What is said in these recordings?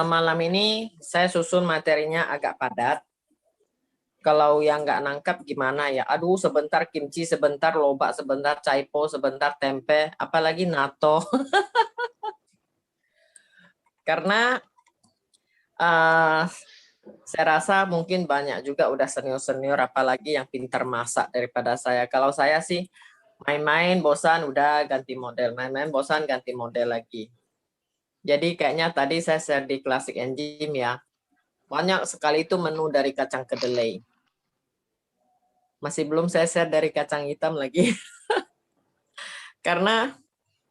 Malam ini saya susun materinya agak padat. Kalau yang nggak nangkap gimana ya? Aduh, sebentar kimchi, sebentar loba, sebentar caipo, sebentar tempe, apalagi natto. Karena uh, saya rasa mungkin banyak juga udah senior-senior, apalagi yang pintar masak daripada saya. Kalau saya sih main-main bosan, udah ganti model. Main-main bosan, ganti model lagi. Jadi kayaknya tadi saya share di Classic Engine ya. Banyak sekali itu menu dari kacang kedelai. Masih belum saya share dari kacang hitam lagi. Karena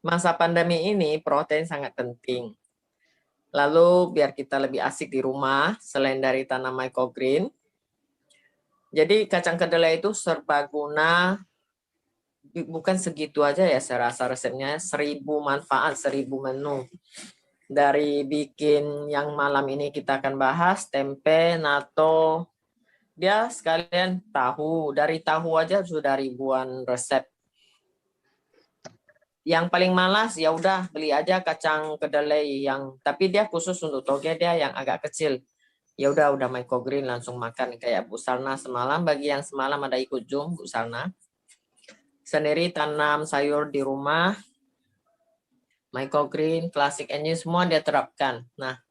masa pandemi ini protein sangat penting. Lalu biar kita lebih asik di rumah, selain dari tanam microgreen, jadi kacang kedelai itu serbaguna, bukan segitu aja ya saya rasa resepnya, 1000 manfaat, 1000 menu. Dari bikin yang malam ini kita akan bahas, tempe, natto, dia sekalian tahu, dari tahu aja sudah ribuan resep. Yang paling malas ya udah beli aja kacang kedelai yang, tapi dia khusus untuk toge, dia yang agak kecil. Ya udah microgreen langsung makan kayak Bu Salna semalam. Bagi yang semalam ada ikut Zoom, Bu Salna sendiri tanam sayur di rumah, microgreen, classic engine semua dia terapkan. Nah,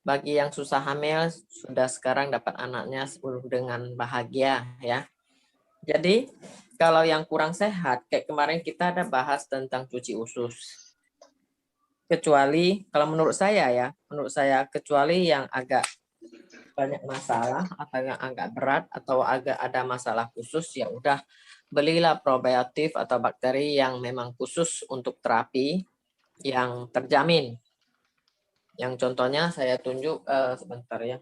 bagi yang susah hamil sudah sekarang dapat anaknya dengan bahagia ya. Jadi kalau yang kurang sehat, kayak kemarin kita ada bahas tentang cuci usus. Kecuali kalau menurut saya kecuali yang agak banyak masalah atau yang agak berat atau agak ada masalah khusus, ya udah belilah probiotik atau bakteri yang memang khusus untuk terapi yang terjamin. Yang contohnya saya tunjuk sebentar ya.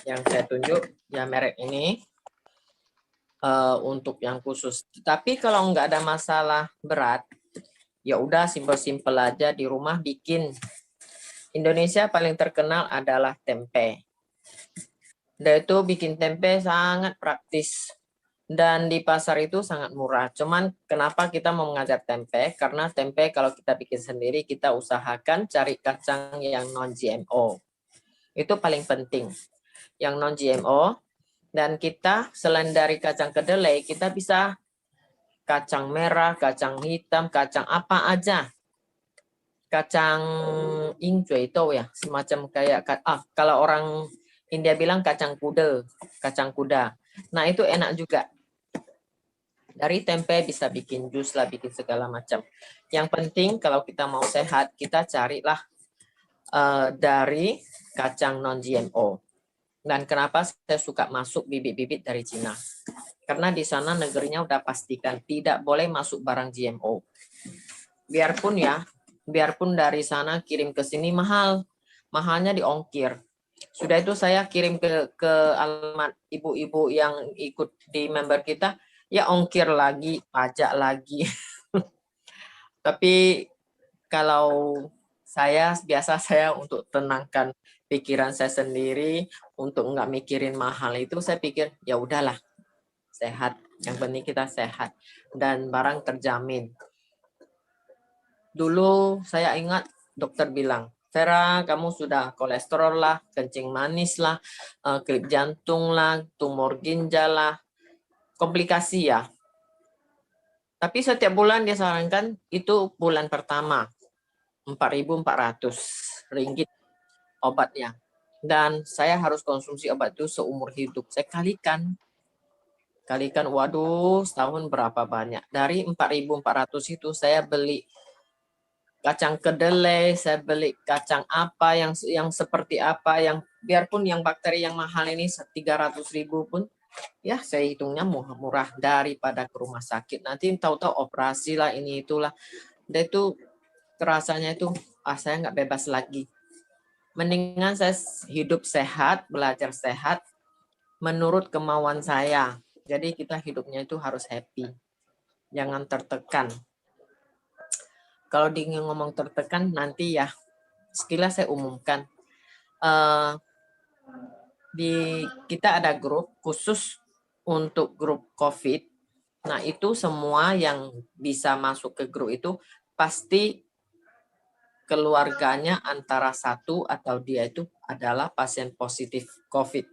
Yang saya tunjuk ya merek ini untuk yang khusus. Tapi kalau nggak ada masalah berat, ya udah simpel-simpel aja di rumah bikin. Indonesia paling terkenal adalah tempe. Dan itu bikin tempe sangat praktis. Dan di pasar itu sangat murah. Cuman kenapa kita mau mengajar tempe? Karena tempe kalau kita bikin sendiri, kita usahakan cari kacang yang non-GMO. Itu paling penting. Yang non-GMO. Dan kita selain dari kacang kedelai, kita bisa kacang merah, kacang hitam, kacang apa aja. Kacang ingcuai itu ya, semacam kayak kalau orang India bilang kacang kuda. Nah, itu enak juga. Dari tempe bisa bikin jus lah, bikin segala macam. Yang penting kalau kita mau sehat, kita carilah dari kacang non-GMO. Dan kenapa saya suka masuk bibit-bibit dari Cina? Karena di sana negerinya udah pastikan tidak boleh masuk barang GMO. Biarpun dari sana kirim ke sini mahal. Mahalnya di ongkir. Sudah itu saya kirim ke alamat ibu-ibu yang ikut di member kita, ya ongkir lagi, pajak lagi. Tapi kalau biasa saya untuk tenangkan pikiran saya sendiri, untuk nggak mikirin mahal itu, saya pikir ya udahlah, sehat. Yang penting kita sehat dan barang terjamin. Dulu saya ingat dokter bilang, Vera, kamu sudah kolesterol lah, kencing manis lah, klip jantung lah, tumor ginjal lah, komplikasi ya. Tapi setiap bulan dia sarankan itu bulan pertama 4.400 ringgit obatnya. Dan saya harus konsumsi obat itu seumur hidup. Saya kalikan, waduh, setahun berapa banyak. Dari 4.400 itu saya beli kacang kedelai, saya beli kacang apa yang seperti apa, yang biarpun yang bakteri yang mahal ini 300.000 pun, ya saya hitungnya murah daripada ke rumah sakit. Nanti tahu-tahu operasi lah ini itulah. Dan itu terasanya itu saya nggak bebas lagi. Mendingan saya hidup sehat, belajar sehat menurut kemauan saya. Jadi kita hidupnya itu harus happy, jangan tertekan. Kalau ingin ngomong tertekan nanti ya sekilas saya umumkan. Kita ada grup khusus untuk grup COVID. Nah, itu semua yang bisa masuk ke grup itu pasti keluarganya antara satu atau dia itu adalah pasien positif COVID.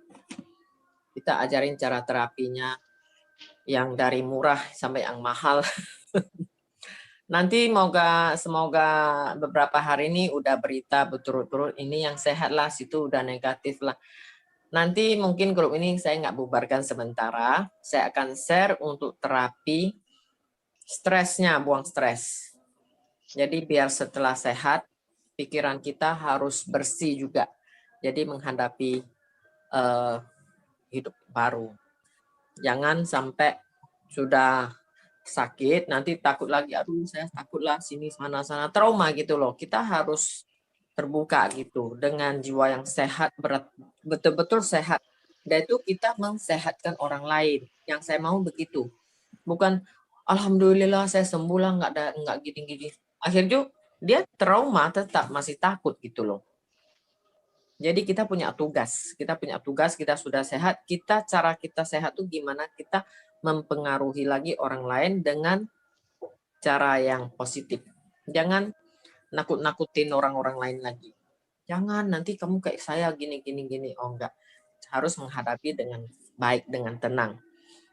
Kita ajarin cara terapinya yang dari murah sampai yang mahal. Nanti semoga beberapa hari ini udah berita berturut-turut ini yang sehat lah, situ udah negatif lah. Nanti mungkin grup ini saya nggak bubarkan sementara. Saya akan share untuk terapi stresnya, buang stres. Jadi biar setelah sehat, pikiran kita harus bersih juga. Jadi menghadapi hidup baru. Jangan sampai sudah sakit, nanti takut lagi, aduh saya takutlah sini sana trauma gitu loh. Kita harus terbuka gitu dengan jiwa yang sehat, betul-betul sehat. Dan itu kita mensehatkan orang lain. Yang saya mau begitu. Bukan alhamdulillah saya sembuh lah, nggak gini-gini. Akhirnya dia trauma, tetap masih takut gitu loh. Jadi kita punya tugas, kita sudah sehat, cara kita sehat tuh gimana kita mempengaruhi lagi orang lain dengan cara yang positif. Jangan nakut-nakutin orang-orang lain lagi. Jangan nanti kamu kayak saya gini. Oh enggak. Harus menghadapi dengan baik, dengan tenang.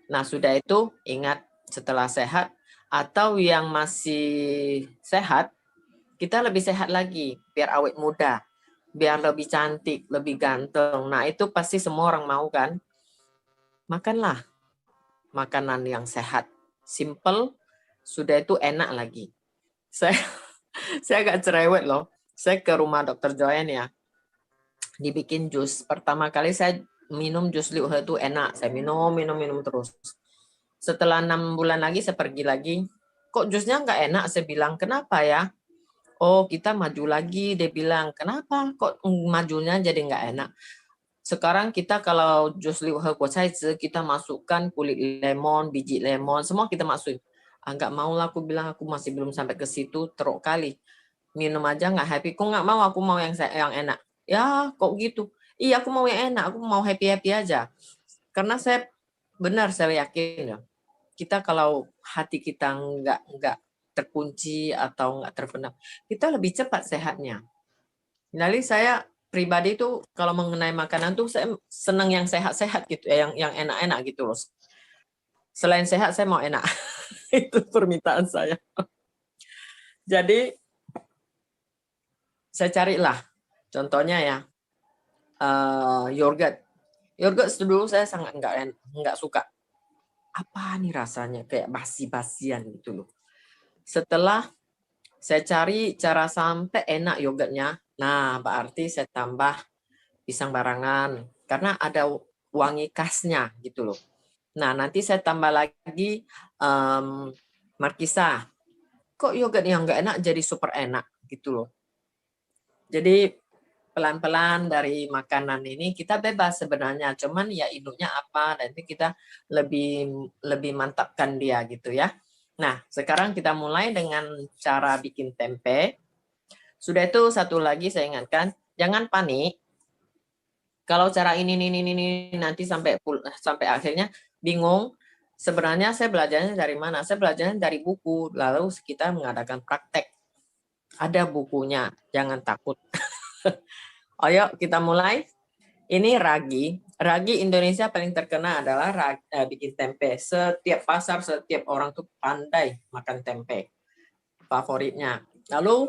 Nah, sudah itu ingat setelah sehat atau yang masih sehat, kita lebih sehat lagi biar awet muda, biar lebih cantik, lebih ganteng. Nah, itu pasti semua orang mau kan? Makanlah makanan yang sehat, simple, sudah itu enak lagi. Saya agak cerewet loh. Saya ke rumah Dokter Joen ya, dibikin jus. Pertama kali saya minum jus liu he itu enak. Saya minum terus. Setelah 6 bulan lagi saya pergi lagi. Kok jusnya nggak enak? Saya bilang, kenapa ya? Oh, kita maju lagi. Dia bilang, kenapa? Kok majunya jadi nggak enak? Sekarang kita kalau jus liu he kita masukkan kulit lemon, biji lemon, semua kita masukin. Nggak mau lah, aku bilang aku masih belum sampai ke situ, teruk kali. Minum aja nggak happy. Kok nggak mau, aku mau yang enak. Ya, kok gitu? Iya, aku mau yang enak, aku mau happy-happy aja. Karena saya yakin ya, kita kalau hati kita nggak terkunci atau nggak terpendam, kita lebih cepat sehatnya. Jadi saya pribadi tuh kalau mengenai makanan tuh saya senang yang sehat-sehat gitu, yang enak-enak gitu loh. Selain sehat saya mau enak. Itu permintaan saya. Jadi saya carilah contohnya ya yogurt. Yogurt dulu saya sangat nggak suka. Apa nih rasanya kayak basi-basian gitu loh. Setelah saya cari cara sampai enak yogurtnya, nah berarti saya tambah pisang barangan karena ada wangi khasnya gitu loh. Nah nanti saya tambah lagi markisa. Kok yogurt yang nggak enak jadi super enak gitu loh. Jadi pelan-pelan dari makanan ini kita bebas sebenarnya, cuman ya induknya apa nanti kita lebih mantapkan dia gitu ya. Nah sekarang kita mulai dengan cara bikin tempe. Sudah itu satu lagi saya ingatkan, jangan panik. Kalau cara ini nanti sampai akhirnya bingung. Sebenarnya saya belajarnya dari mana? Saya belajarnya dari buku, lalu kita mengadakan praktek. Ada bukunya, jangan takut. Ayo kita mulai. Ini ragi. Ragi Indonesia paling terkenal adalah bikin tempe. Setiap pasar, setiap orang tuh pandai makan tempe. Favoritnya. Lalu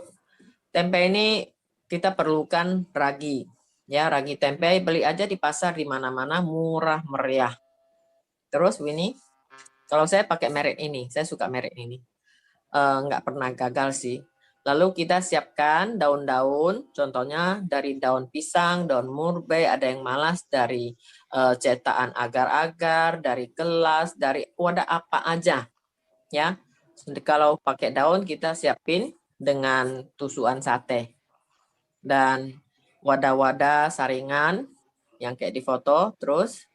tempe ini kita perlukan ragi. Ya, ragi tempe beli aja di pasar di mana-mana murah meriah. Terus ini kalau saya pakai merek ini, saya suka merek ini. Nggak pernah gagal sih. Lalu kita siapkan daun-daun, contohnya dari daun pisang, daun murbei, ada yang malas dari cetakan agar-agar, dari gelas, dari wadah apa aja, ya. Kalau pakai daun kita siapin dengan tusukan sate dan wadah-wadah saringan yang kayak di foto, terus.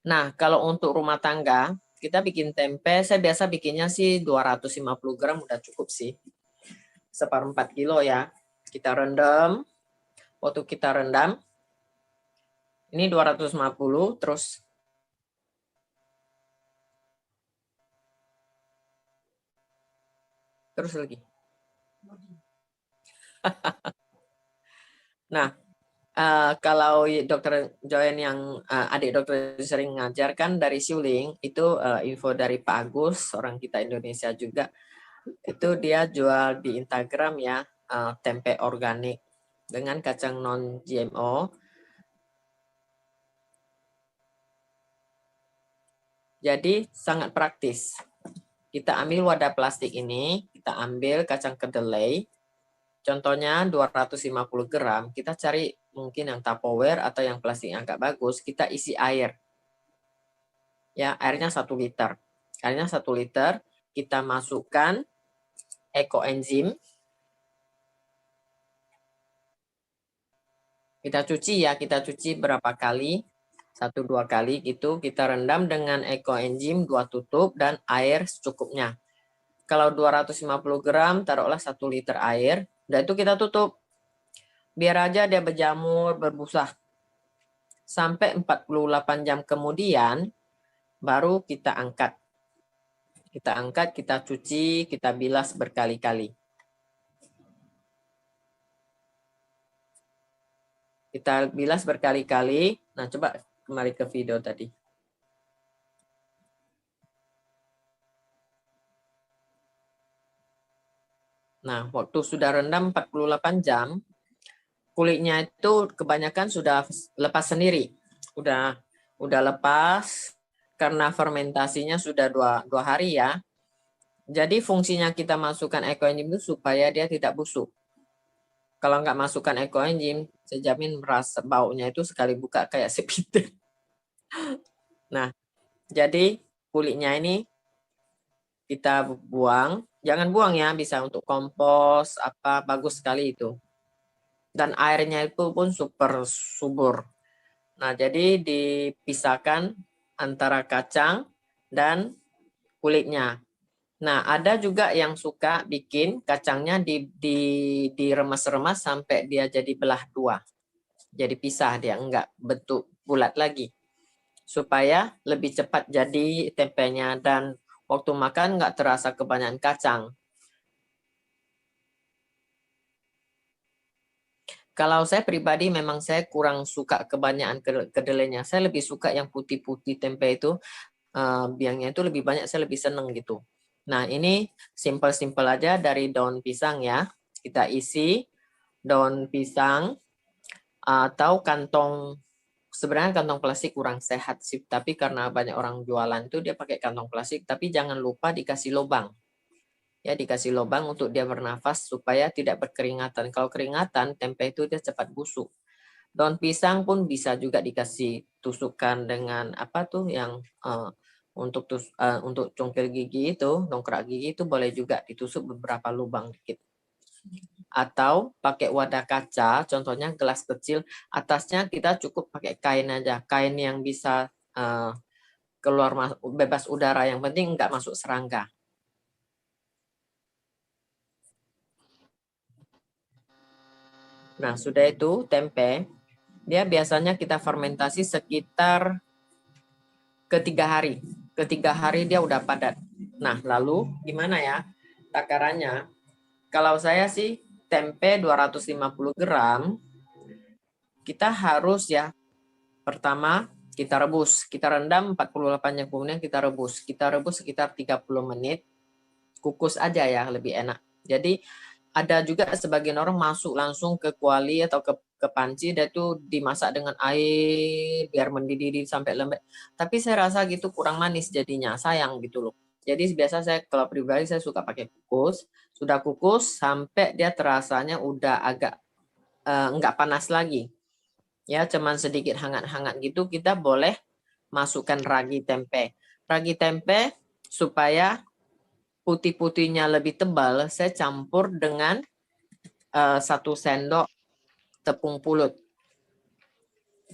Nah, kalau untuk rumah tangga, kita bikin tempe, saya biasa bikinnya sih 250 gram udah cukup sih. 1/4 kilo ya. Kita rendam. Waktu kita rendam, ini 250, terus Terus lagi. Nah, kalau Dokter Joyen yang adik dokter sering mengajarkan dari Siuling, itu info dari Pak Agus, orang kita Indonesia juga, itu dia jual di Instagram ya, tempe organik dengan kacang non GMO. Jadi sangat praktis. Kita ambil wadah plastik ini, kita ambil kacang kedelai, contohnya 250 gram, kita cari mungkin yang Tupperware atau yang plastik yang agak bagus, kita isi air. Ya, airnya 1 liter. Airnya 1 liter, kita masukkan ekoenzim. Kita cuci ya, kita cuci berapa kali? 1-2 kali gitu, kita rendam dengan ekoenzim 2 tutup dan air secukupnya. Kalau 250 gram, taruhlah 1 liter air, dan itu kita tutup. Biar aja dia berjamur, berbusa. Sampai 48 jam kemudian, baru kita angkat. Kita angkat, kita cuci, kita bilas berkali-kali. Kita bilas berkali-kali. Nah, coba kembali ke video tadi. Nah, waktu sudah rendam 48 jam, kulitnya itu kebanyakan sudah lepas sendiri. Udah lepas karena fermentasinya sudah dua hari ya. Jadi fungsinya kita masukkan ekoenzim itu supaya dia tidak busuk. Kalau nggak masukkan ekoenzim, saya jamin merasa baunya itu sekali buka kayak sepite. Nah, jadi kulitnya ini kita buang. Jangan buang ya, bisa untuk kompos, apa bagus sekali itu. Dan airnya itu pun super subur. Nah, jadi dipisahkan antara kacang dan kulitnya. Nah, ada juga yang suka bikin kacangnya diremas-remas sampai dia jadi belah dua. Jadi pisah, dia enggak bentuk bulat lagi. Supaya lebih cepat jadi tempenya dan waktu makan enggak terasa kebanyakan kacang. Kalau saya pribadi memang saya kurang suka kebanyakan kedelainya. Saya lebih suka yang putih-putih tempe itu, biangnya itu lebih banyak, saya lebih seneng gitu. Nah, ini simple-simple aja dari daun pisang ya. Kita isi daun pisang atau kantong, sebenarnya kantong plastik kurang sehat sih, tapi karena banyak orang jualan tuh dia pakai kantong plastik, tapi jangan lupa dikasih lubang. Ya, dikasih lubang untuk dia bernafas supaya tidak berkeringatan. Kalau keringatan, tempe itu dia cepat busuk. Daun pisang pun bisa juga dikasih tusukan dengan apa tuh yang untuk cungkil gigi itu, dongkrak gigi itu boleh juga ditusuk beberapa lubang dikit. Atau pakai wadah kaca, contohnya gelas kecil, atasnya kita cukup pakai kain aja, kain yang bisa keluar bebas udara, yang penting nggak masuk serangga. Nah, sudah itu tempe, dia biasanya kita fermentasi sekitar ke 3 hari. Ke 3 hari dia udah padat. Nah, lalu gimana ya takarannya? Kalau saya sih tempe 250 gram, kita harus ya, pertama kita rebus. Kita rendam 48 jam, kemudian kita rebus. Kita rebus sekitar 30 menit. Kukus aja ya, lebih enak. Jadi ada juga sebagian orang masuk langsung ke kuali atau ke panci, dan itu dimasak dengan air biar mendidih sampai lembek. Tapi saya rasa gitu kurang manis jadinya, sayang gitu loh. Jadi biasa saya kalau pribadi saya suka pakai kukus. Sudah kukus sampai dia terasanya udah agak enggak panas lagi. Ya, cuman sedikit hangat-hangat gitu, kita boleh masukkan ragi tempe. Ragi tempe supaya putih-putihnya lebih tebal, saya campur dengan 1 sendok tepung pulut.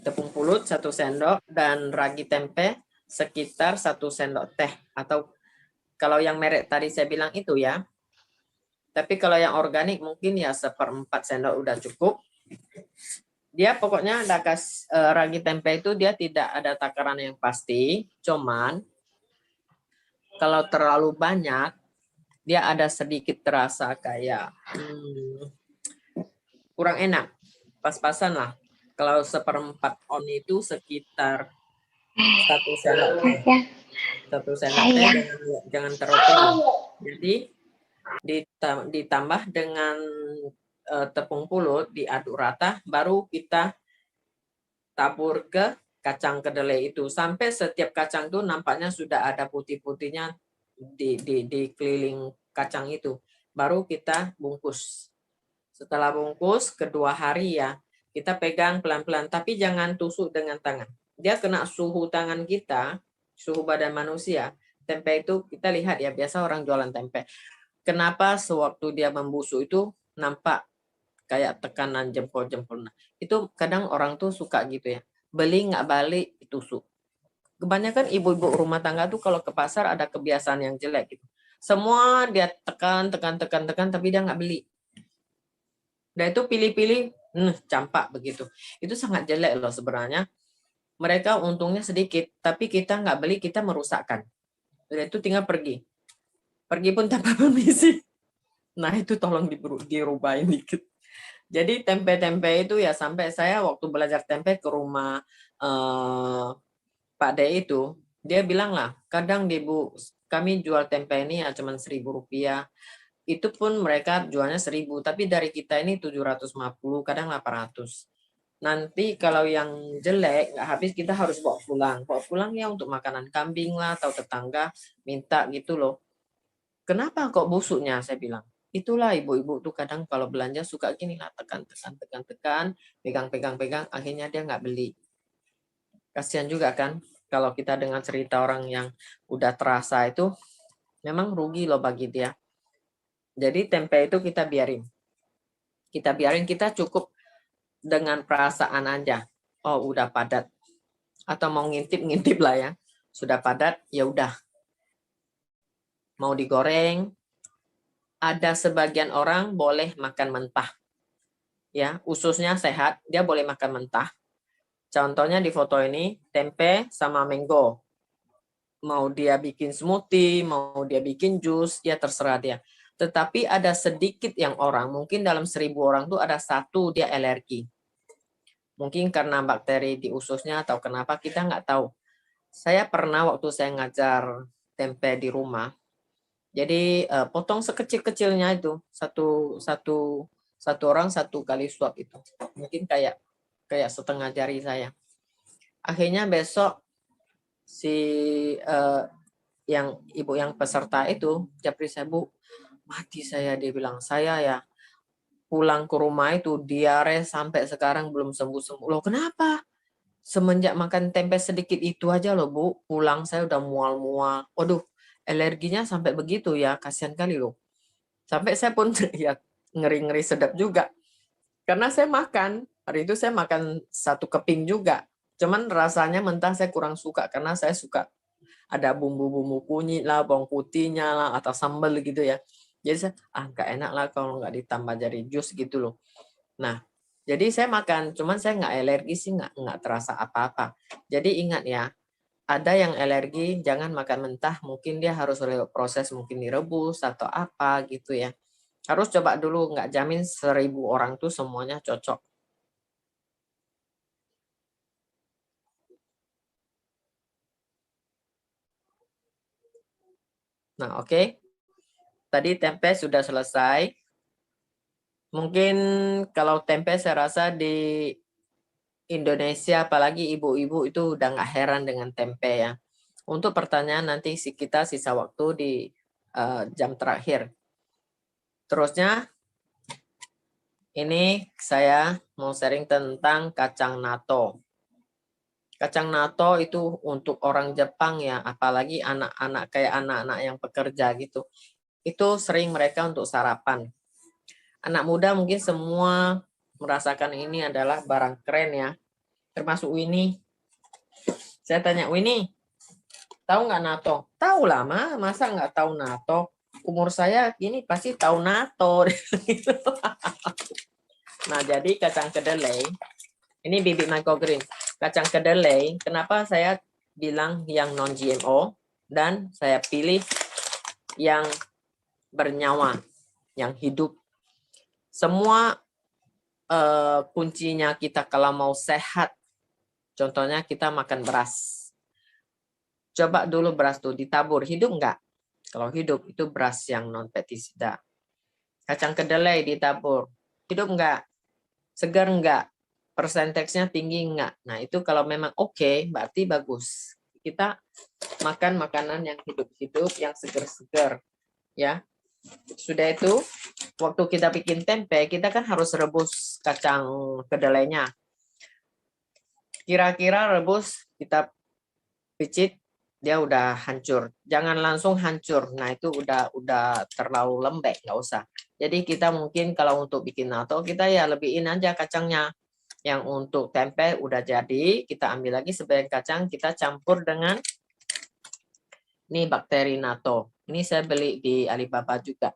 Tepung pulut 1 sendok dan ragi tempe sekitar 1 sendok teh. Atau kalau yang merek tadi saya bilang itu ya. Tapi kalau yang organik mungkin ya 1/4 sendok udah cukup. Dia pokoknya ragi tempe itu dia tidak ada takaran yang pasti. Cuman kalau terlalu banyak, dia ada sedikit terasa kayak kurang enak. Pas-pasan lah. Kalau 1/4 on itu sekitar 1 sendok teh. 1 sendok teh jangan terlalu penuh. Jadi ditambah dengan tepung pulut, diaduk rata, baru kita tabur ke kacang kedelai itu. Sampai setiap kacang itu nampaknya sudah ada putih-putihnya di keliling kacang itu. Baru kita bungkus. Setelah bungkus, kedua hari ya, kita pegang pelan-pelan. Tapi jangan tusuk dengan tangan. Dia kena suhu tangan kita, suhu badan manusia. Tempe itu kita lihat ya, biasa orang jualan tempe. Kenapa sewaktu dia membusuk itu nampak kayak tekanan jempol-jempol. Nah, itu kadang orang tuh suka gitu ya. Beli nggak balik, ditusuk. Kebanyakan ibu-ibu rumah tangga tuh kalau ke pasar ada kebiasaan yang jelek gitu. Semua dia tekan, tapi dia nggak beli. Dan itu pilih-pilih, campak begitu. Itu sangat jelek loh sebenarnya. Mereka untungnya sedikit, tapi kita nggak beli, kita merusakkan. Dan itu tinggal pergi. Pergi pun tanpa permisi. Nah itu tolong dirubahin dikit. Jadi tempe-tempe itu ya sampai saya waktu belajar tempe ke rumah Pak De itu, dia bilang lah, kadang Bu, kami jual tempe ini ya cuma Rp1.000. Itu pun mereka jualnya 1.000, tapi dari kita ini 750, kadang 800. Nanti kalau yang jelek nggak habis kita harus bawa pulang. Bawa pulang ya untuk makanan kambing lah atau tetangga minta gitu loh. Kenapa kok busuknya? Saya bilang. Itulah ibu-ibu tuh kadang kalau belanja suka gini lah, tekan, pegang, akhirnya dia nggak beli. Kasihan juga kan kalau kita dengar cerita orang yang udah terasa itu, memang rugi loh bagi dia. Jadi tempe itu kita biarin. Kita cukup dengan perasaan aja. Oh, udah padat. Atau mau ngintip lah ya. Sudah padat, ya udah. Mau digoreng, ada sebagian orang boleh makan mentah. Ya, ususnya sehat, dia boleh makan mentah. Contohnya di foto ini, tempe sama mango. Mau dia bikin smoothie, mau dia bikin jus, ya terserah dia. Tetapi ada sedikit yang orang, mungkin dalam 1.000 orang tuh ada 1 dia alergi. Mungkin karena bakteri di ususnya atau kenapa, kita nggak tahu. Saya pernah waktu saya ngajar tempe di rumah, jadi potong sekecil-kecilnya itu, satu orang 1 kali suap itu. Mungkin kayak setengah jari saya. Akhirnya besok si yang ibu yang peserta itu japri saya, Bu, mati saya, dia bilang. Saya ya pulang ke rumah itu diare sampai sekarang belum sembuh-sembuh. Loh kenapa? Semenjak makan tempe sedikit itu aja loh Bu, pulang saya udah mual-mual. Waduh, alerginya sampai begitu ya, kasihan kali loh. Sampai saya pun ya ngeri-ngeri sedap juga. Karena saya makan, hari itu saya makan 1 keping juga. Cuman rasanya mentah saya kurang suka karena saya suka ada bumbu-bumbu kunyit lah, bawang putihnya lah, atau sambal gitu ya. Jadi saya, nggak enak lah kalau nggak ditambah jadi jus gitu loh. Nah, jadi saya makan, cuman saya nggak alergi sih, nggak terasa apa-apa. Jadi ingat ya, ada yang alergi, jangan makan mentah, mungkin dia harus proses mungkin direbus atau apa gitu ya. Harus coba dulu, nggak jamin 1.000 orang tuh semuanya cocok. Nah, oke. Tadi tempe sudah selesai. Mungkin kalau tempe saya rasa di Indonesia, apalagi ibu-ibu itu udah nggak heran dengan tempe ya. Untuk pertanyaan nanti kita sisa waktu di jam terakhir. Terusnya, ini saya mau sharing tentang kacang natto. Kacang natto itu untuk orang Jepang ya, apalagi anak-anak kayak anak-anak yang pekerja gitu. Itu sering mereka untuk sarapan. Anak muda mungkin semua merasakan ini adalah barang keren ya. Termasuk Winnie. Saya tanya, Winnie, tahu nggak natto? Tahu lah, masa nggak tahu natto? Umur saya gini pasti tahu natto. Nah, jadi kacang kedelai, ini bibit microgreen. Kacang kedelai, kenapa saya bilang yang non-GMO dan saya pilih yang bernyawa, yang hidup. Semua kuncinya kita kalau mau sehat, contohnya kita makan beras. Coba dulu beras tuh ditabur, hidup enggak? Kalau hidup itu beras yang non pestisida. Kacang kedelai ditabur, hidup enggak? Segar enggak? Persentasenya tinggi enggak? Nah, itu kalau memang oke, berarti bagus. Kita makan makanan yang hidup-hidup, yang segar-segar, ya. Sudah itu, waktu kita bikin tempe, kita kan harus rebus kacang kedelainya. Kira-kira rebus, kita picit, dia udah hancur. Jangan langsung hancur. Nah, itu udah terlalu lembek, nggak usah. Jadi kita mungkin kalau untuk bikin natto, kita ya lebihin aja kacangnya. Yang untuk tempe udah jadi, kita ambil lagi sebagian kacang, kita campur dengan ini bakteri natto. Ini saya beli di Alibaba juga.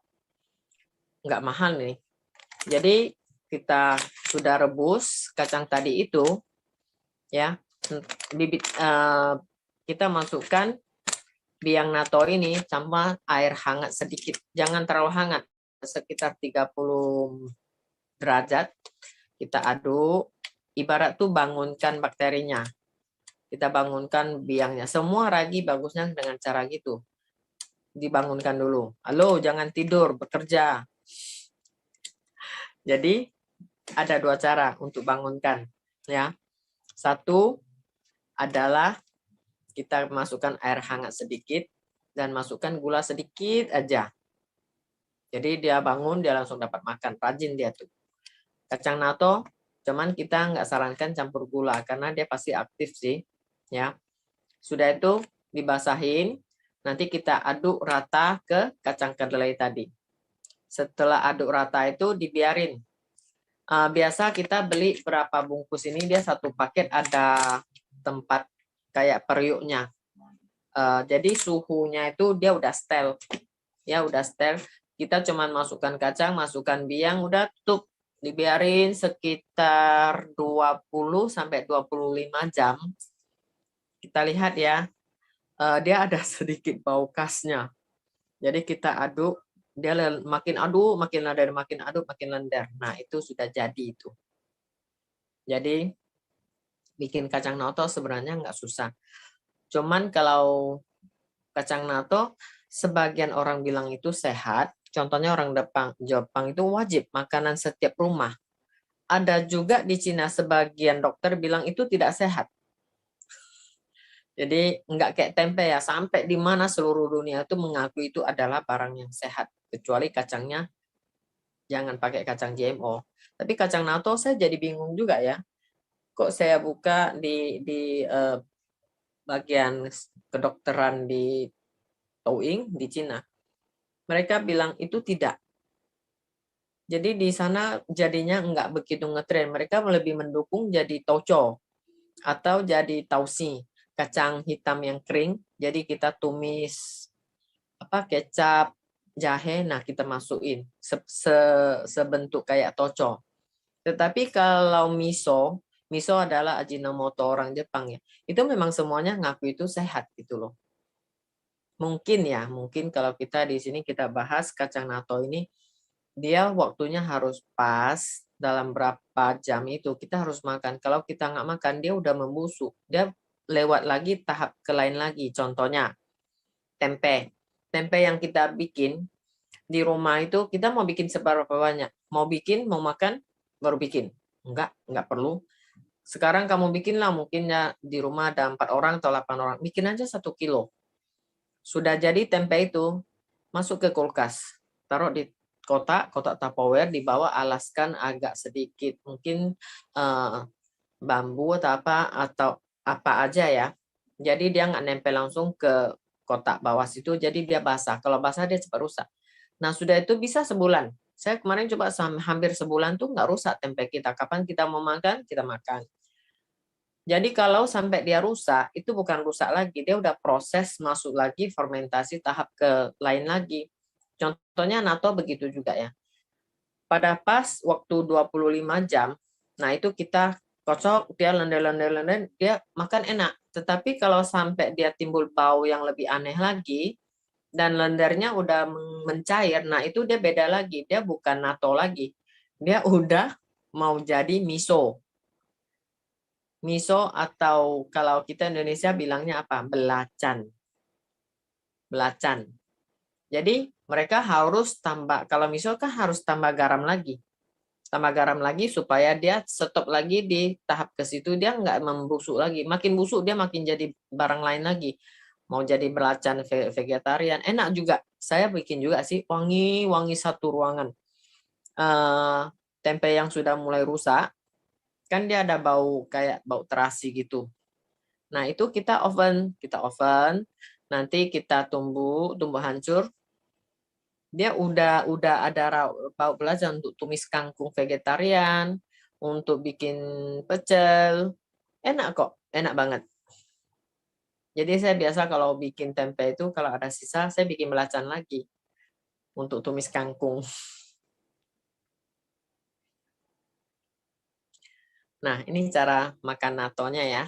Nggak mahal nih. Jadi kita sudah rebus kacang tadi itu, ya. Bibit kita masukkan biang natto ini sama air hangat sedikit. Jangan terlalu hangat, sekitar 30 derajat. Kita aduk, ibarat tuh bangunkan bakterinya. Kita bangunkan biangnya. Semua ragi bagusnya dengan cara gitu. Dibangunkan dulu. Halo, jangan tidur, bekerja. Jadi ada dua cara untuk bangunkan, ya. Satu adalah kita masukkan air hangat sedikit dan masukkan gula sedikit aja. Jadi dia bangun, dia langsung dapat makan. Rajin dia tuh. Kacang natto, cuman kita nggak sarankan campur gula karena dia pasti aktif sih, ya. Sudah itu dibasahin, nanti kita aduk rata ke kacang kedelai tadi. Setelah aduk rata itu dibiarin. Biasa kita beli berapa bungkus ini, dia satu paket ada tempat kayak periuknya. Jadi suhunya itu dia udah setel. Ya udah setel. Kita cuman masukkan kacang, masukkan biang, udah tutup. Dibiarin sekitar 20 sampai 25 jam. Kita lihat ya. Dia ada sedikit bau khasnya. Jadi kita aduk, dia makin aduk, makin aduk, makin lender. Nah, itu sudah jadi itu. Jadi bikin kacang natto sebenarnya nggak susah. Cuman kalau kacang natto, sebagian orang bilang itu sehat. Contohnya orang Jepang itu wajib makanan setiap rumah. Ada juga di Cina sebagian dokter bilang itu tidak sehat. Jadi nggak kayak tempe ya, sampai di mana seluruh dunia itu mengaku itu adalah barang yang sehat. Kecuali kacangnya jangan pakai kacang GMO. Tapi kacang natto saya jadi bingung juga ya. Kok saya buka di bagian kedokteran di Towing di Cina. Mereka bilang itu tidak. Jadi di sana jadinya nggak begitu ngetren. Mereka lebih mendukung jadi toco atau jadi tausi, kacang hitam yang kering. Jadi kita tumis kecap, jahe, nah kita masukin sebentuk kayak toco. Tetapi kalau miso, miso adalah ajinomoto orang Jepang ya. Itu memang semuanya ngaku itu sehat gitu loh. Mungkin ya, mungkin kalau kita di sini kita bahas kacang natto ini, dia waktunya harus pas dalam berapa jam itu kita harus makan. Kalau kita nggak makan, dia udah membusuk. Dia lewat lagi tahap ke lain lagi. Contohnya tempe. Tempe yang kita bikin di rumah itu kita mau bikin seberapa banyak. Mau bikin, mau makan, baru bikin. Enggak perlu. Sekarang kamu bikinlah, mungkin ya di rumah ada 4 orang atau 8 orang. Bikin aja 1 kilo. Sudah jadi tempe itu, masuk ke kulkas. Taruh di kotak Tupperware, dibawa alaskan agak sedikit. Mungkin bambu atau apa aja ya. Jadi dia nggak nempel langsung ke kotak bawah situ, jadi dia basah. Kalau basah dia cepat rusak. Nah, sudah itu bisa sebulan. Saya kemarin coba hampir sebulan tuh nggak rusak tempe kita. Kapan kita mau makan, kita makan. Jadi kalau sampai dia rusak, itu bukan rusak lagi. Dia udah proses masuk lagi fermentasi tahap ke lain lagi. Contohnya natto begitu juga ya. Pada pas waktu 25 jam, nah itu kita kocok, dia lender, dia makan enak. Tetapi kalau sampai dia timbul bau yang lebih aneh lagi, dan lendirnya udah mencair. Nah, itu dia beda lagi. Dia bukan natto lagi. Dia udah mau jadi miso. Miso atau kalau kita Indonesia bilangnya apa? Belacan. Belacan. Jadi mereka harus tambah, kalau miso kan harus tambah garam lagi. Tambah garam lagi supaya dia stop lagi di tahap ke situ, dia nggak membusuk lagi. Makin busuk dia makin jadi barang lain lagi. Mau jadi belacan vegetarian, enak juga. Saya bikin juga sih, wangi-wangi satu ruangan. Tempe yang sudah mulai rusak, kan dia ada bau kayak bau terasi gitu. Nah, itu kita oven, nanti kita tunggu hancur. Dia udah ada bau belacan untuk tumis kangkung vegetarian, untuk bikin pecel. Enak kok, enak banget. Jadi saya biasa kalau bikin tempe itu kalau ada sisa saya bikin belacan lagi untuk tumis kangkung. Nah, ini cara makan natonya ya.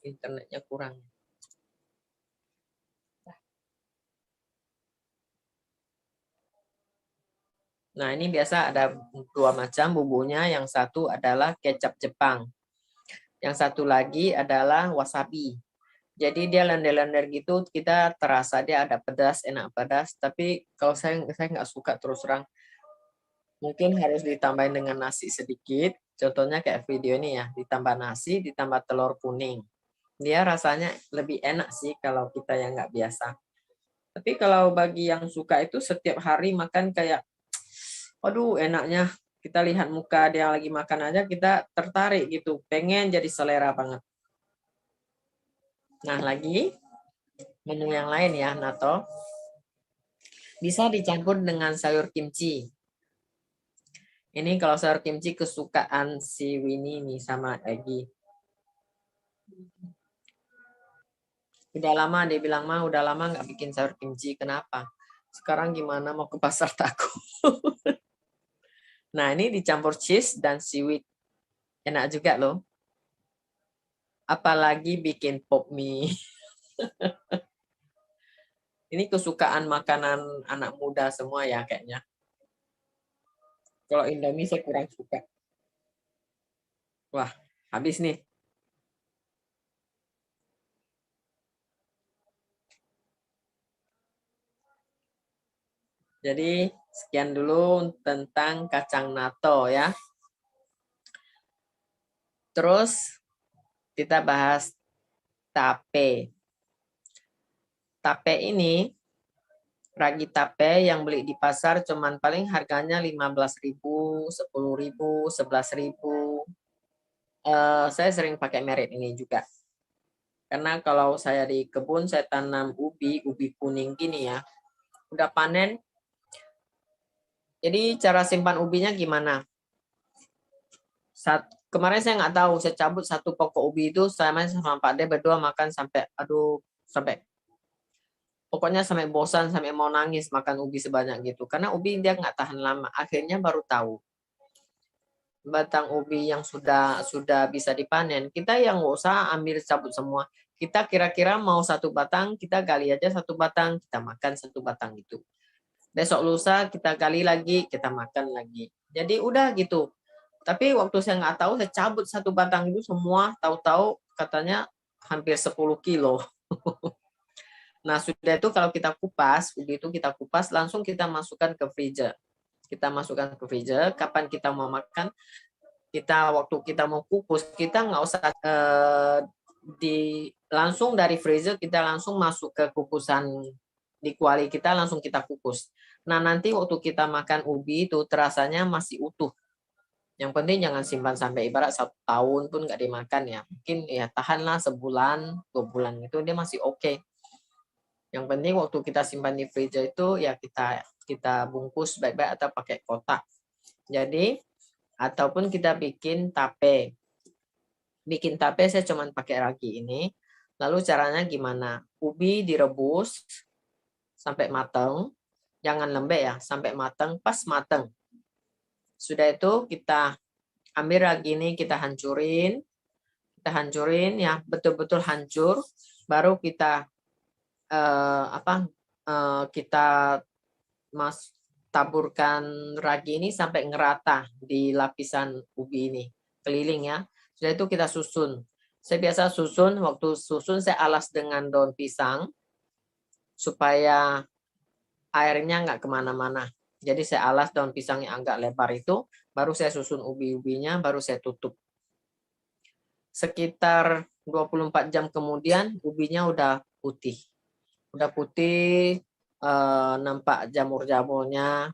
Internetnya kurang. Nah, ini biasa ada dua macam bumbunya. Yang satu adalah kecap Jepang. Yang satu lagi adalah wasabi. Jadi dia lender-lender gitu, kita terasa dia ada pedas, enak pedas. Tapi kalau saya nggak suka terus terang. Mungkin harus ditambahin dengan nasi sedikit. Contohnya kayak video ini ya, ditambah nasi, ditambah telur kuning. Dia rasanya lebih enak sih kalau kita yang nggak biasa. Tapi kalau bagi yang suka itu setiap hari makan kayak, aduh enaknya. Kita lihat muka dia lagi makan aja, kita tertarik gitu. Pengen jadi selera banget. Nah lagi, menu yang lain ya, natto. Bisa dicampur dengan sayur kimchi. Ini kalau sayur kimchi kesukaan si Winnie nih sama Egi. Udah lama dia bilang, mah udah lama nggak bikin sayur kimchi. Kenapa? Sekarang gimana mau ke pasar takut. Nah ini dicampur cheese dan seaweed. Enak juga loh. Apalagi bikin pop mie. Ini kesukaan makanan anak muda semua ya kayaknya. Kalau Indomie saya kurang suka. Wah, habis nih. Jadi sekian dulu tentang kacang natto ya. Terus kita bahas tape. Tape ini, ragi tape yang beli di pasar cuman paling harganya 15.000, 10.000, 11.000. Saya sering pakai merek ini juga. Karena kalau saya di kebun, saya tanam ubi kuning gini ya. Udah panen. Jadi cara simpan ubinya gimana? Kemarin saya nggak tahu, saya cabut satu pokok ubi itu, saya main sama Pak De berdua makan sampai, aduh, pokoknya sampai bosan, sampai mau nangis makan ubi sebanyak gitu. Karena ubi dia nggak tahan lama. Akhirnya baru tahu batang ubi yang sudah bisa dipanen. Kita yang nggak usah ambil cabut semua. Kita kira-kira mau satu batang, kita gali aja satu batang, kita makan satu batang gitu. Besok lusa kita gali lagi, kita makan lagi. Jadi udah gitu. Tapi waktu saya nggak tahu, saya cabut satu batang itu semua, tahu-tahu katanya hampir 10 kilo. Nah, sudah itu kalau kita kupas, begitu kita kupas, langsung kita masukkan ke freezer. Kita masukkan ke freezer, kapan kita mau makan, waktu kita mau kukus, kita nggak usah langsung dari freezer, kita langsung masuk ke kukusan di kuali kita, langsung kita kukus. Nah, nanti waktu kita makan ubi itu terasanya masih utuh. Yang penting jangan simpan sampai ibarat 1 tahun pun nggak dimakan ya. Mungkin ya tahanlah sebulan, 2 bulan itu dia masih oke. Yang penting waktu kita simpan di freezer itu ya kita bungkus baik-baik atau pakai kotak. Jadi ataupun kita bikin tape. Bikin tape saya cuma pakai ragi ini. Lalu caranya gimana? Ubi direbus sampai matang. Jangan lembek ya, sampai matang, pas matang. Sudah itu kita ambil ragi ini, kita hancurin. Kita hancurin ya, betul-betul hancur. Baru kita kita taburkan ragi ini sampai ngerata di lapisan ubi ini, keliling ya. Sudah itu kita susun. Saya biasa susun, waktu susun saya alas dengan daun pisang supaya airnya nggak kemana-mana. Jadi saya alas daun pisang yang agak lebar itu, baru saya susun ubi-ubinya, baru saya tutup. Sekitar 24 jam kemudian ubinya udah putih. Udah putih, nampak jamur-jamurnya.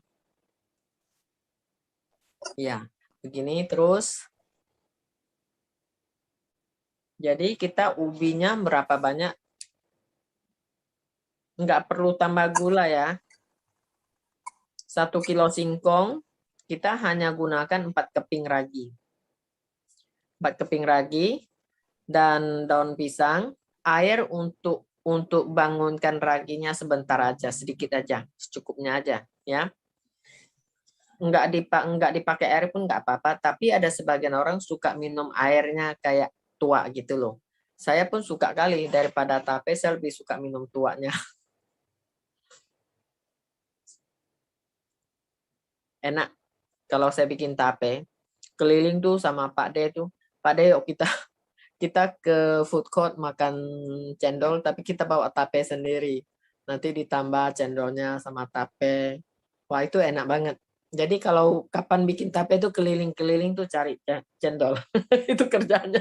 Ya, begini terus. Jadi kita ubinya berapa banyak? Nggak perlu tambah gula ya. 1 kilo singkong, kita hanya gunakan 4 keping ragi. 4 keping ragi dan daun pisang, air untuk bangunkan raginya sebentar aja, sedikit aja, secukupnya aja ya. Enggak dipakai air pun enggak apa-apa, tapi ada sebagian orang suka minum airnya kayak tua gitu loh. Saya pun suka kali, daripada tape saya lebih suka minum tuanya. Enak kalau saya bikin tape, keliling tuh sama Pak D tuh. Pak D, yuk kita ke food court makan cendol, tapi kita bawa tape sendiri. Nanti ditambah cendolnya sama tape. Wah, itu enak banget. Jadi kalau kapan bikin tape itu keliling-keliling tuh cari cendol. Itu kerjanya.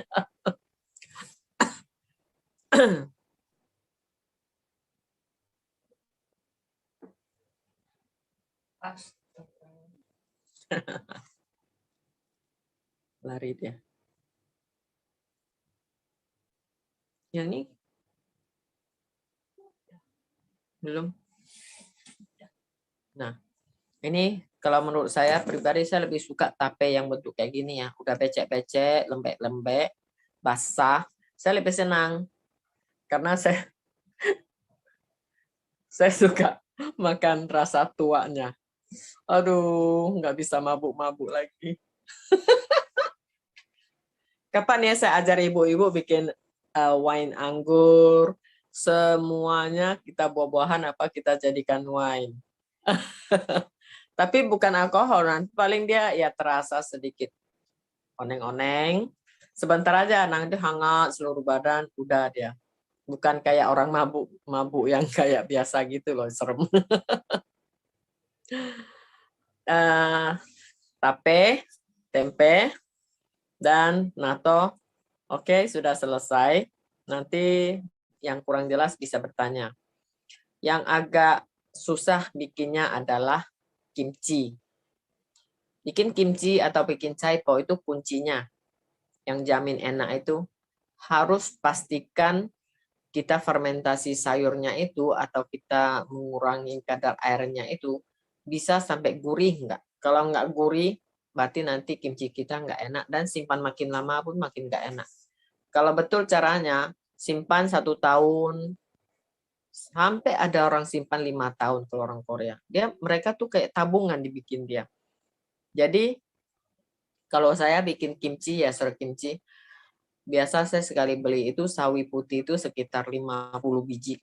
Lari dia. Yang ini belum. Nah, ini kalau menurut saya pribadi saya lebih suka tape yang bentuk kayak gini ya. Udah becek-becek, lembek-lembek, basah. Saya lebih senang karena saya suka makan rasa tuanya. Aduh, nggak bisa mabuk-mabuk lagi. Kapan ya saya ajar ibu-ibu bikin wine anggur, semuanya kita buah-buahan apa kita jadikan wine. Tapi bukan alkohol, nanti paling dia ya terasa sedikit oneng-oneng. Sebentar aja, nanti hangat seluruh badan, udah dia. Bukan kayak orang mabuk yang kayak biasa gitu loh, serem. Tape, tempe, dan natto. Oke, sudah selesai. Nanti yang kurang jelas bisa bertanya. Yang agak susah bikinnya adalah kimchi. Bikin kimchi atau bikin caipo itu kuncinya. Yang jamin enak itu harus pastikan kita fermentasi sayurnya itu atau kita mengurangi kadar airnya itu bisa sampai gurih enggak. Kalau enggak gurih, berarti nanti kimchi kita enggak enak dan simpan makin lama pun makin enggak enak. Kalau betul caranya, simpan 1 tahun, sampai ada orang simpan 5 tahun kalau orang Korea. Mereka tuh kayak tabungan dibikin dia. Jadi kalau saya bikin kimchi ya, ser kimchi, biasa saya sekali beli itu sawi putih itu sekitar 50 biji.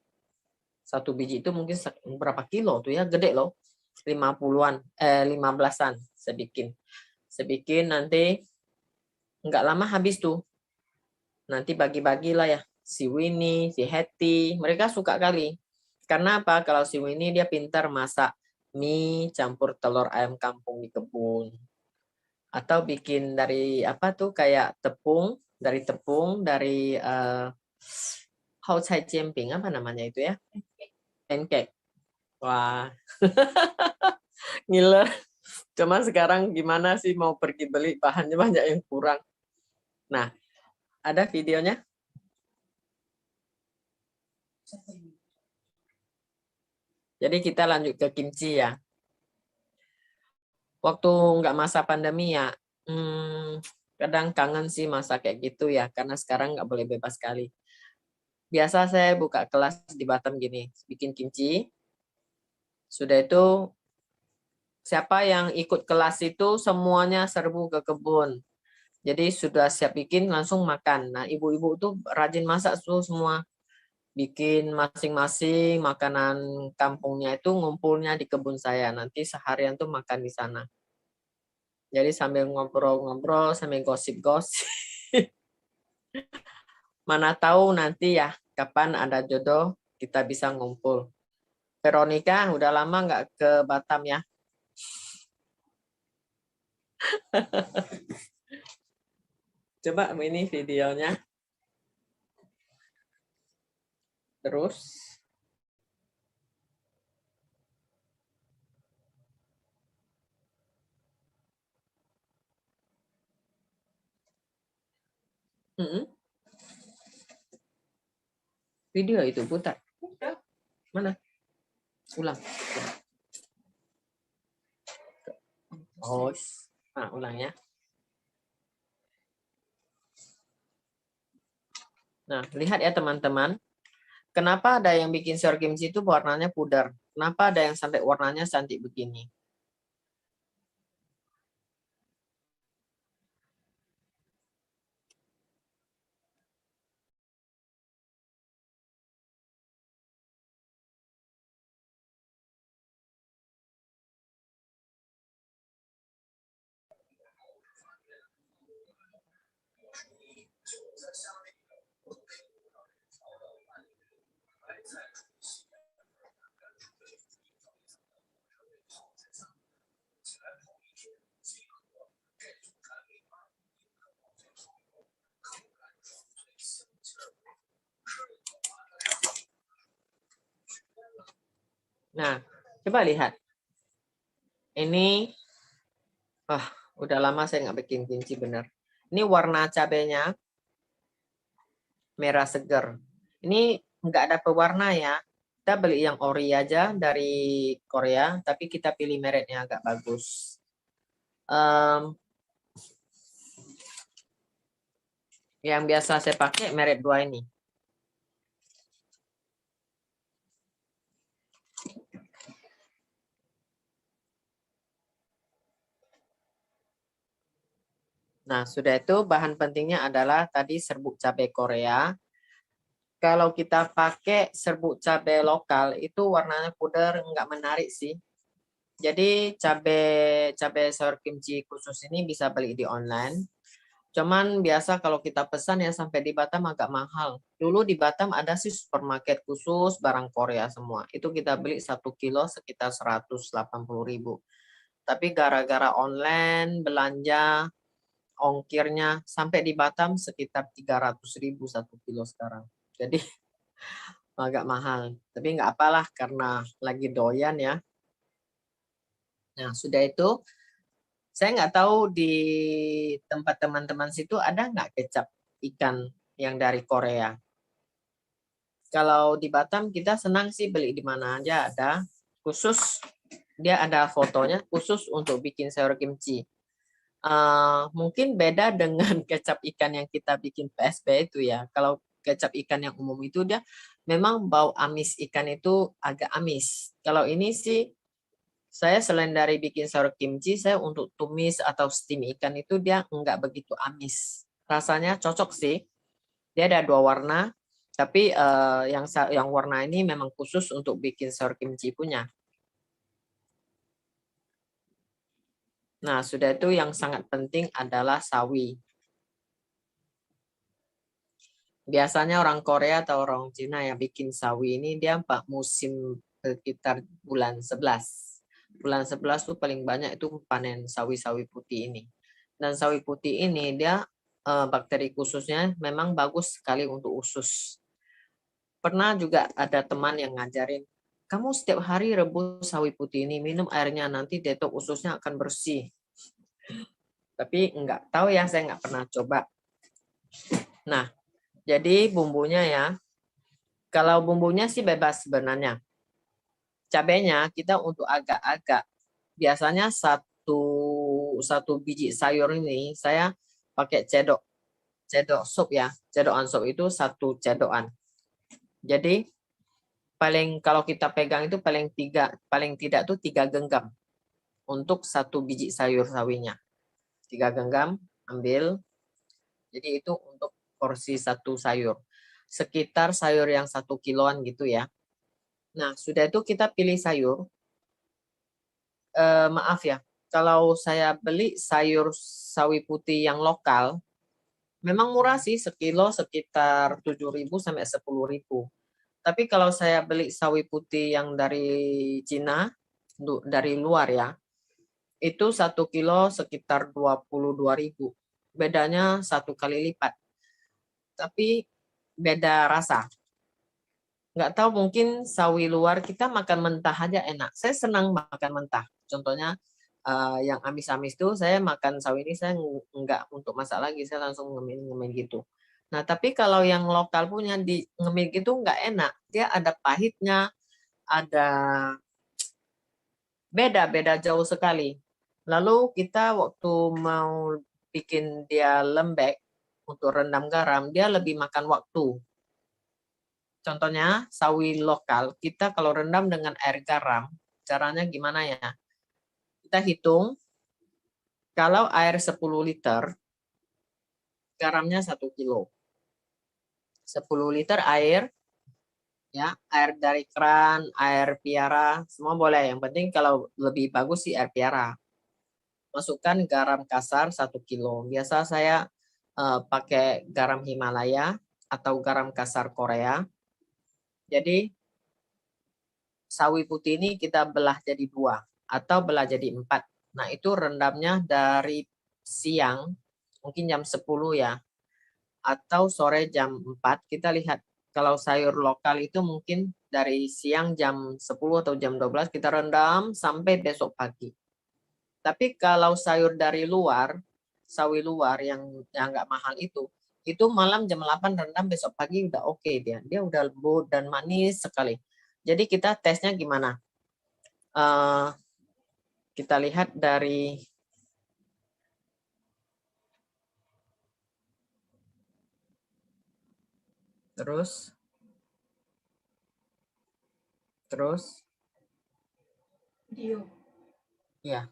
1 biji itu mungkin berapa kilo tuh ya, gede loh. 50-an, 15-an saya bikin. Saya bikin nanti nggak lama habis tuh. Nanti bagi-bagilah ya. Si Winnie, si Hetty, mereka suka kali. Karena apa? Kalau si Winnie dia pintar masak mie campur telur ayam kampung di kebun. Atau bikin dari apa tuh kayak tepung, dari hao cai jianbing, apa namanya itu ya? Pancake. Wah, ngiler. Cuma sekarang gimana sih mau pergi beli bahannya banyak yang kurang. Nah, ada videonya? Jadi kita lanjut ke kimchi ya. Waktu nggak masa pandemi ya, kadang kangen sih masa kayak gitu ya, karena sekarang nggak boleh bebas sekali. Biasa saya buka kelas di Batam gini, bikin kimchi. Sudah itu, siapa yang ikut kelas itu semuanya serbu ke kebun. Jadi sudah siap bikin langsung makan. Nah, ibu-ibu tuh rajin masak tuh semua. Bikin masing-masing makanan kampungnya itu ngumpulnya di kebun saya. Nanti seharian tuh makan di sana. Jadi sambil ngobrol-ngobrol, sambil gosip-gosip. Mana tahu nanti ya kapan ada jodoh kita bisa ngumpul. Veronica udah lama nggak ke Batam ya. Coba ini videonya. Terus. Video itu putar. Mana? Ulang. Oh, nah ulang ya. Nah, lihat ya teman-teman. Kenapa ada yang bikin sour kimchi itu warnanya pudar? Kenapa ada yang sampai warnanya cantik begini? Nah, coba lihat. Ini, udah lama saya nggak bikin kimchi bener. Ini warna cabenya merah seger. Ini nggak ada pewarna ya. Kita beli yang ori aja dari Korea, tapi kita pilih mereknya agak bagus. Yang biasa saya pakai merek 2 ini. Nah, sudah itu bahan pentingnya adalah tadi serbuk cabai Korea. Kalau kita pakai serbuk cabai lokal, itu warnanya pudar, nggak menarik sih. Jadi cabai sour kimchi khusus ini bisa beli di online. Cuman biasa kalau kita pesan ya sampai di Batam agak mahal. Dulu di Batam ada sih supermarket khusus barang Korea semua. Itu kita beli 1 kilo sekitar 180.000. Tapi gara-gara online belanja ongkirnya sampai di Batam sekitar 300.000 1 kilo sekarang. Jadi agak mahal. Tapi nggak apalah karena lagi doyan ya. Nah sudah itu saya nggak tahu di tempat teman-teman situ ada nggak kecap ikan yang dari Korea. Kalau di Batam kita senang sih beli di mana aja ada. Khusus dia ada fotonya khusus untuk bikin sayur kimchi. Mungkin beda dengan kecap ikan yang kita bikin PSB itu ya. Kalau kecap ikan yang umum itu dia memang bau amis ikan itu agak amis. Kalau ini sih saya selain dari bikin sayur kimchi, saya untuk tumis atau steam ikan itu dia enggak begitu amis. Rasanya cocok sih. Dia ada 2 warna, tapi yang warna ini memang khusus untuk bikin sayur kimchi punya. Nah, sudah itu yang sangat penting adalah sawi. Biasanya orang Korea atau orang Cina yang bikin sawi ini dia musim sekitar bulan 11. Bulan 11 tuh paling banyak itu panen sawi-sawi putih ini. Dan sawi putih ini dia bakteri khususnya memang bagus sekali untuk usus. Pernah juga ada teman yang ngajarin, kamu setiap hari rebus sawi putih ini, minum airnya, nanti detok ususnya akan bersih. Tapi nggak tahu ya, saya nggak pernah coba. Nah, jadi bumbunya ya, kalau bumbunya sih bebas sebenarnya. Cabenya kita untuk agak-agak, biasanya satu biji sayur ini saya pakai cedok sup ya, cedokan sup itu 1 cedokan. Jadi paling kalau kita pegang itu paling tidak tuh 3 genggam untuk 1 biji sayur sawinya. 3 genggam ambil, Jadi itu untuk porsi satu sayur. Sekitar sayur yang 1 kiloan gitu ya. Nah, sudah itu kita pilih sayur. Maaf ya, kalau saya beli sayur sawi putih yang lokal, memang murah sih, sekilo sekitar 7.000 sampai 10.000. Tapi kalau saya beli sawi putih yang dari Cina, dari luar ya, itu 1 kilo sekitar 22.000. Bedanya 1 kali lipat. Tapi beda rasa. Nggak tahu, mungkin sawi luar kita makan mentah aja enak. Saya senang makan mentah. Contohnya yang amis-amis itu saya makan sawi ini saya nggak untuk masak lagi, saya langsung ngemil gitu. Nah, tapi kalau yang lokal punya di ngemil gitu nggak enak. Dia ada pahitnya, ada beda jauh sekali. Lalu kita waktu mau bikin dia lembek untuk rendam garam, dia lebih makan waktu. Contohnya sawi lokal, kita kalau rendam dengan air garam, caranya gimana ya? Kita hitung, kalau air 10 liter, garamnya 1 kilo. 10 liter air, ya air dari keran, air piara, semua boleh. Yang penting kalau lebih bagus sih air piara. Masukkan garam kasar 1 kilo. Biasa saya pakai garam Himalaya atau garam kasar Korea. Jadi sawi putih ini kita belah jadi 2 atau belah jadi 4. Nah, itu rendamnya dari siang, mungkin jam 10 ya, atau sore jam 4. Kita lihat kalau sayur lokal itu mungkin dari siang jam 10 atau jam 12 kita rendam sampai besok pagi. Tapi kalau sayur dari luar, sawi luar yang nggak mahal itu malam jam 8 rendam, besok pagi udah oke dia. Dia udah lembut dan manis sekali. Jadi kita tesnya gimana? Kita lihat dari terus video ya,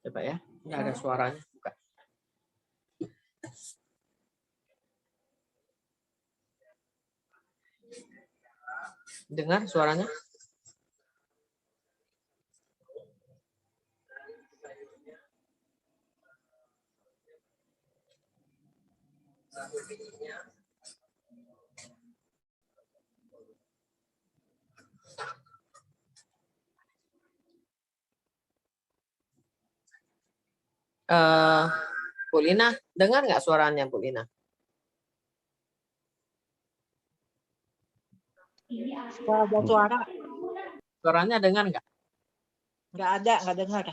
coba ya, ini ada suaranya. Buka. Dengar suaranya? Bu Lina, dengar nggak suaranya Bu Lina? Nggak ada suara. Suaranya dengar nggak? Nggak dengar.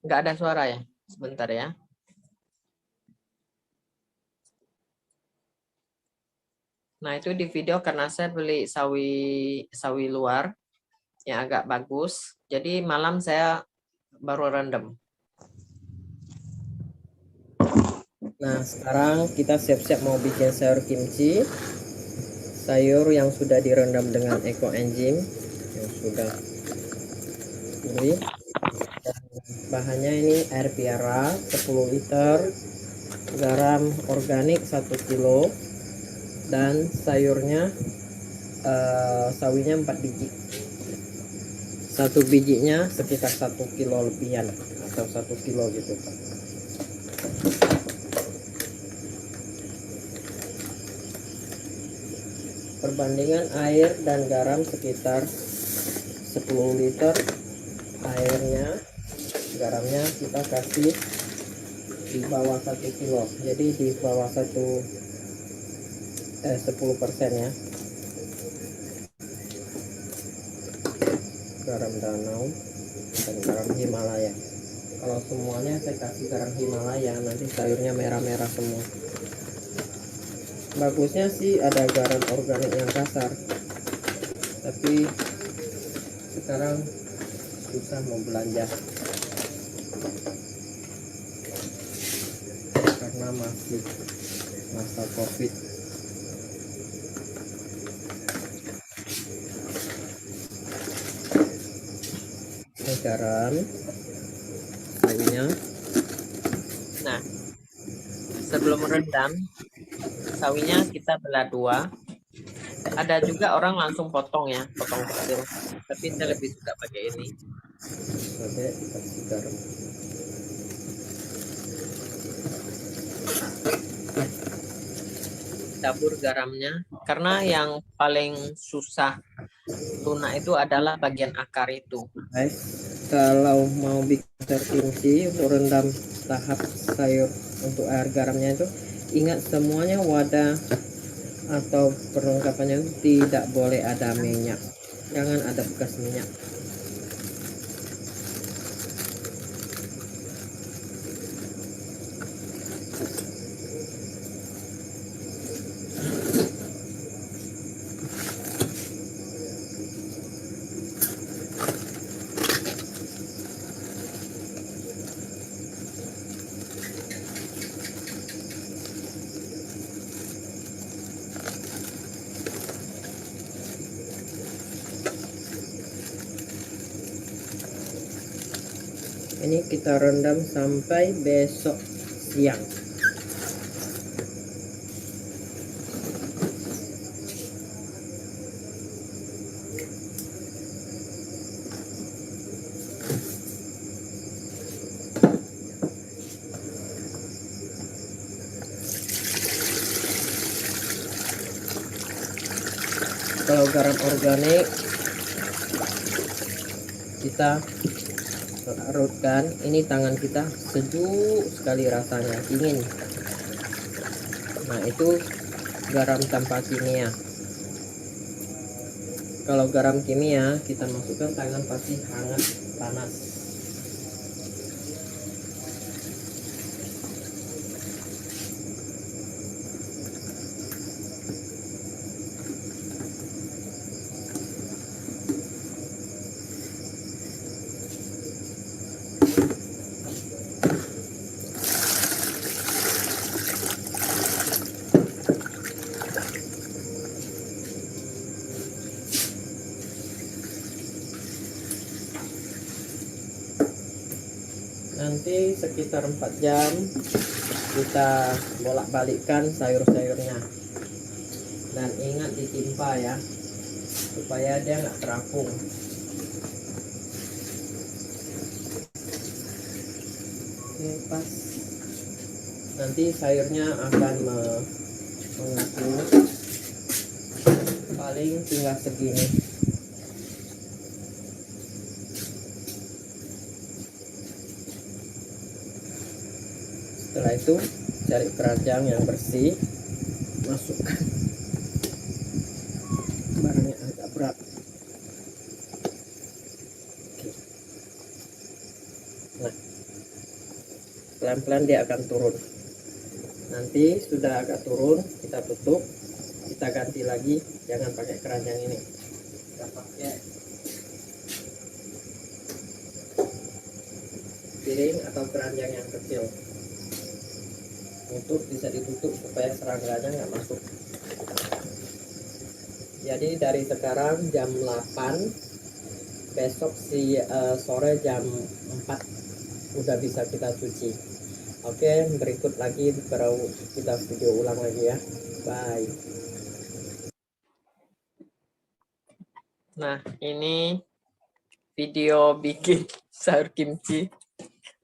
Nggak ada suara ya? Sebentar ya. Nah, itu di video karena saya beli sawi luar yang agak bagus. Jadi malam saya baru rendam. Nah, sekarang kita siap-siap mau bikin sayur kimchi. Sayur yang sudah direndam dengan eco enzim yang sudah pulih. Bahannya ini air piara 10 liter, garam organik 1 kilo, dan sayurnya sawinya 4 biji. Satu bijinya sekitar 1 kilo lebihan atau 1 kilo gitu. Perbandingan air dan garam sekitar 10 liter airnya, garamnya kita kasih di bawah 1 kilo, jadi di bawah 10% ya. Garam danau dan garam Himalaya. Kalau semuanya saya kasih garam Himalaya, nanti sayurnya merah-merah semua. Bagusnya sih ada garam organik yang kasar, tapi sekarang susah mau belanja karena masih masa COVID. garam sawinya. Nah, sebelum merendam, sawinya kita belah dua. Ada juga orang langsung potong ya, potong kecil. Tapi saya lebih suka pakai ini. Oke, kasih garam. Tabur garamnya, karena yang paling susah tuna itu adalah bagian akar itu. Guys, kalau mau bikin sayur kimchi untuk rendam tahap sayur untuk air garamnya itu, ingat semuanya wadah atau perlengkapannya itu tidak boleh ada minyak, jangan ada bekas minyak. Ini kita rendam sampai besok siang. Kalau garam organik kita larutkan, ini tangan kita sejuk sekali rasanya, dingin. Nah, itu garam tanpa kimia. Kalau garam kimia kita masukkan, tangan pasti hangat, panas. Nanti sekitar 4 jam kita bolak-balikkan sayur-sayurnya, dan ingat ditimpa ya, supaya dia nggak terapung. Oke, pas. Nanti sayurnya akan mengaku, paling tinggal segini. Setelah itu cari keranjang yang bersih, masukkan. Barangnya agak berat. Oke. Nah, pelan-pelan dia akan turun. Nanti sudah agak turun, kita tutup, kita ganti lagi. Jangan pakai keranjang ini, kita pakai piring atau keranjang yang kecil. Untuk bisa ditutup supaya serangganya nggak masuk. Jadi dari sekarang jam 8, besok sore jam 4 udah bisa kita cuci. Oke, berikut lagi baru kita video ulang lagi ya. Bye. Nah, ini video bikin sayur kimchi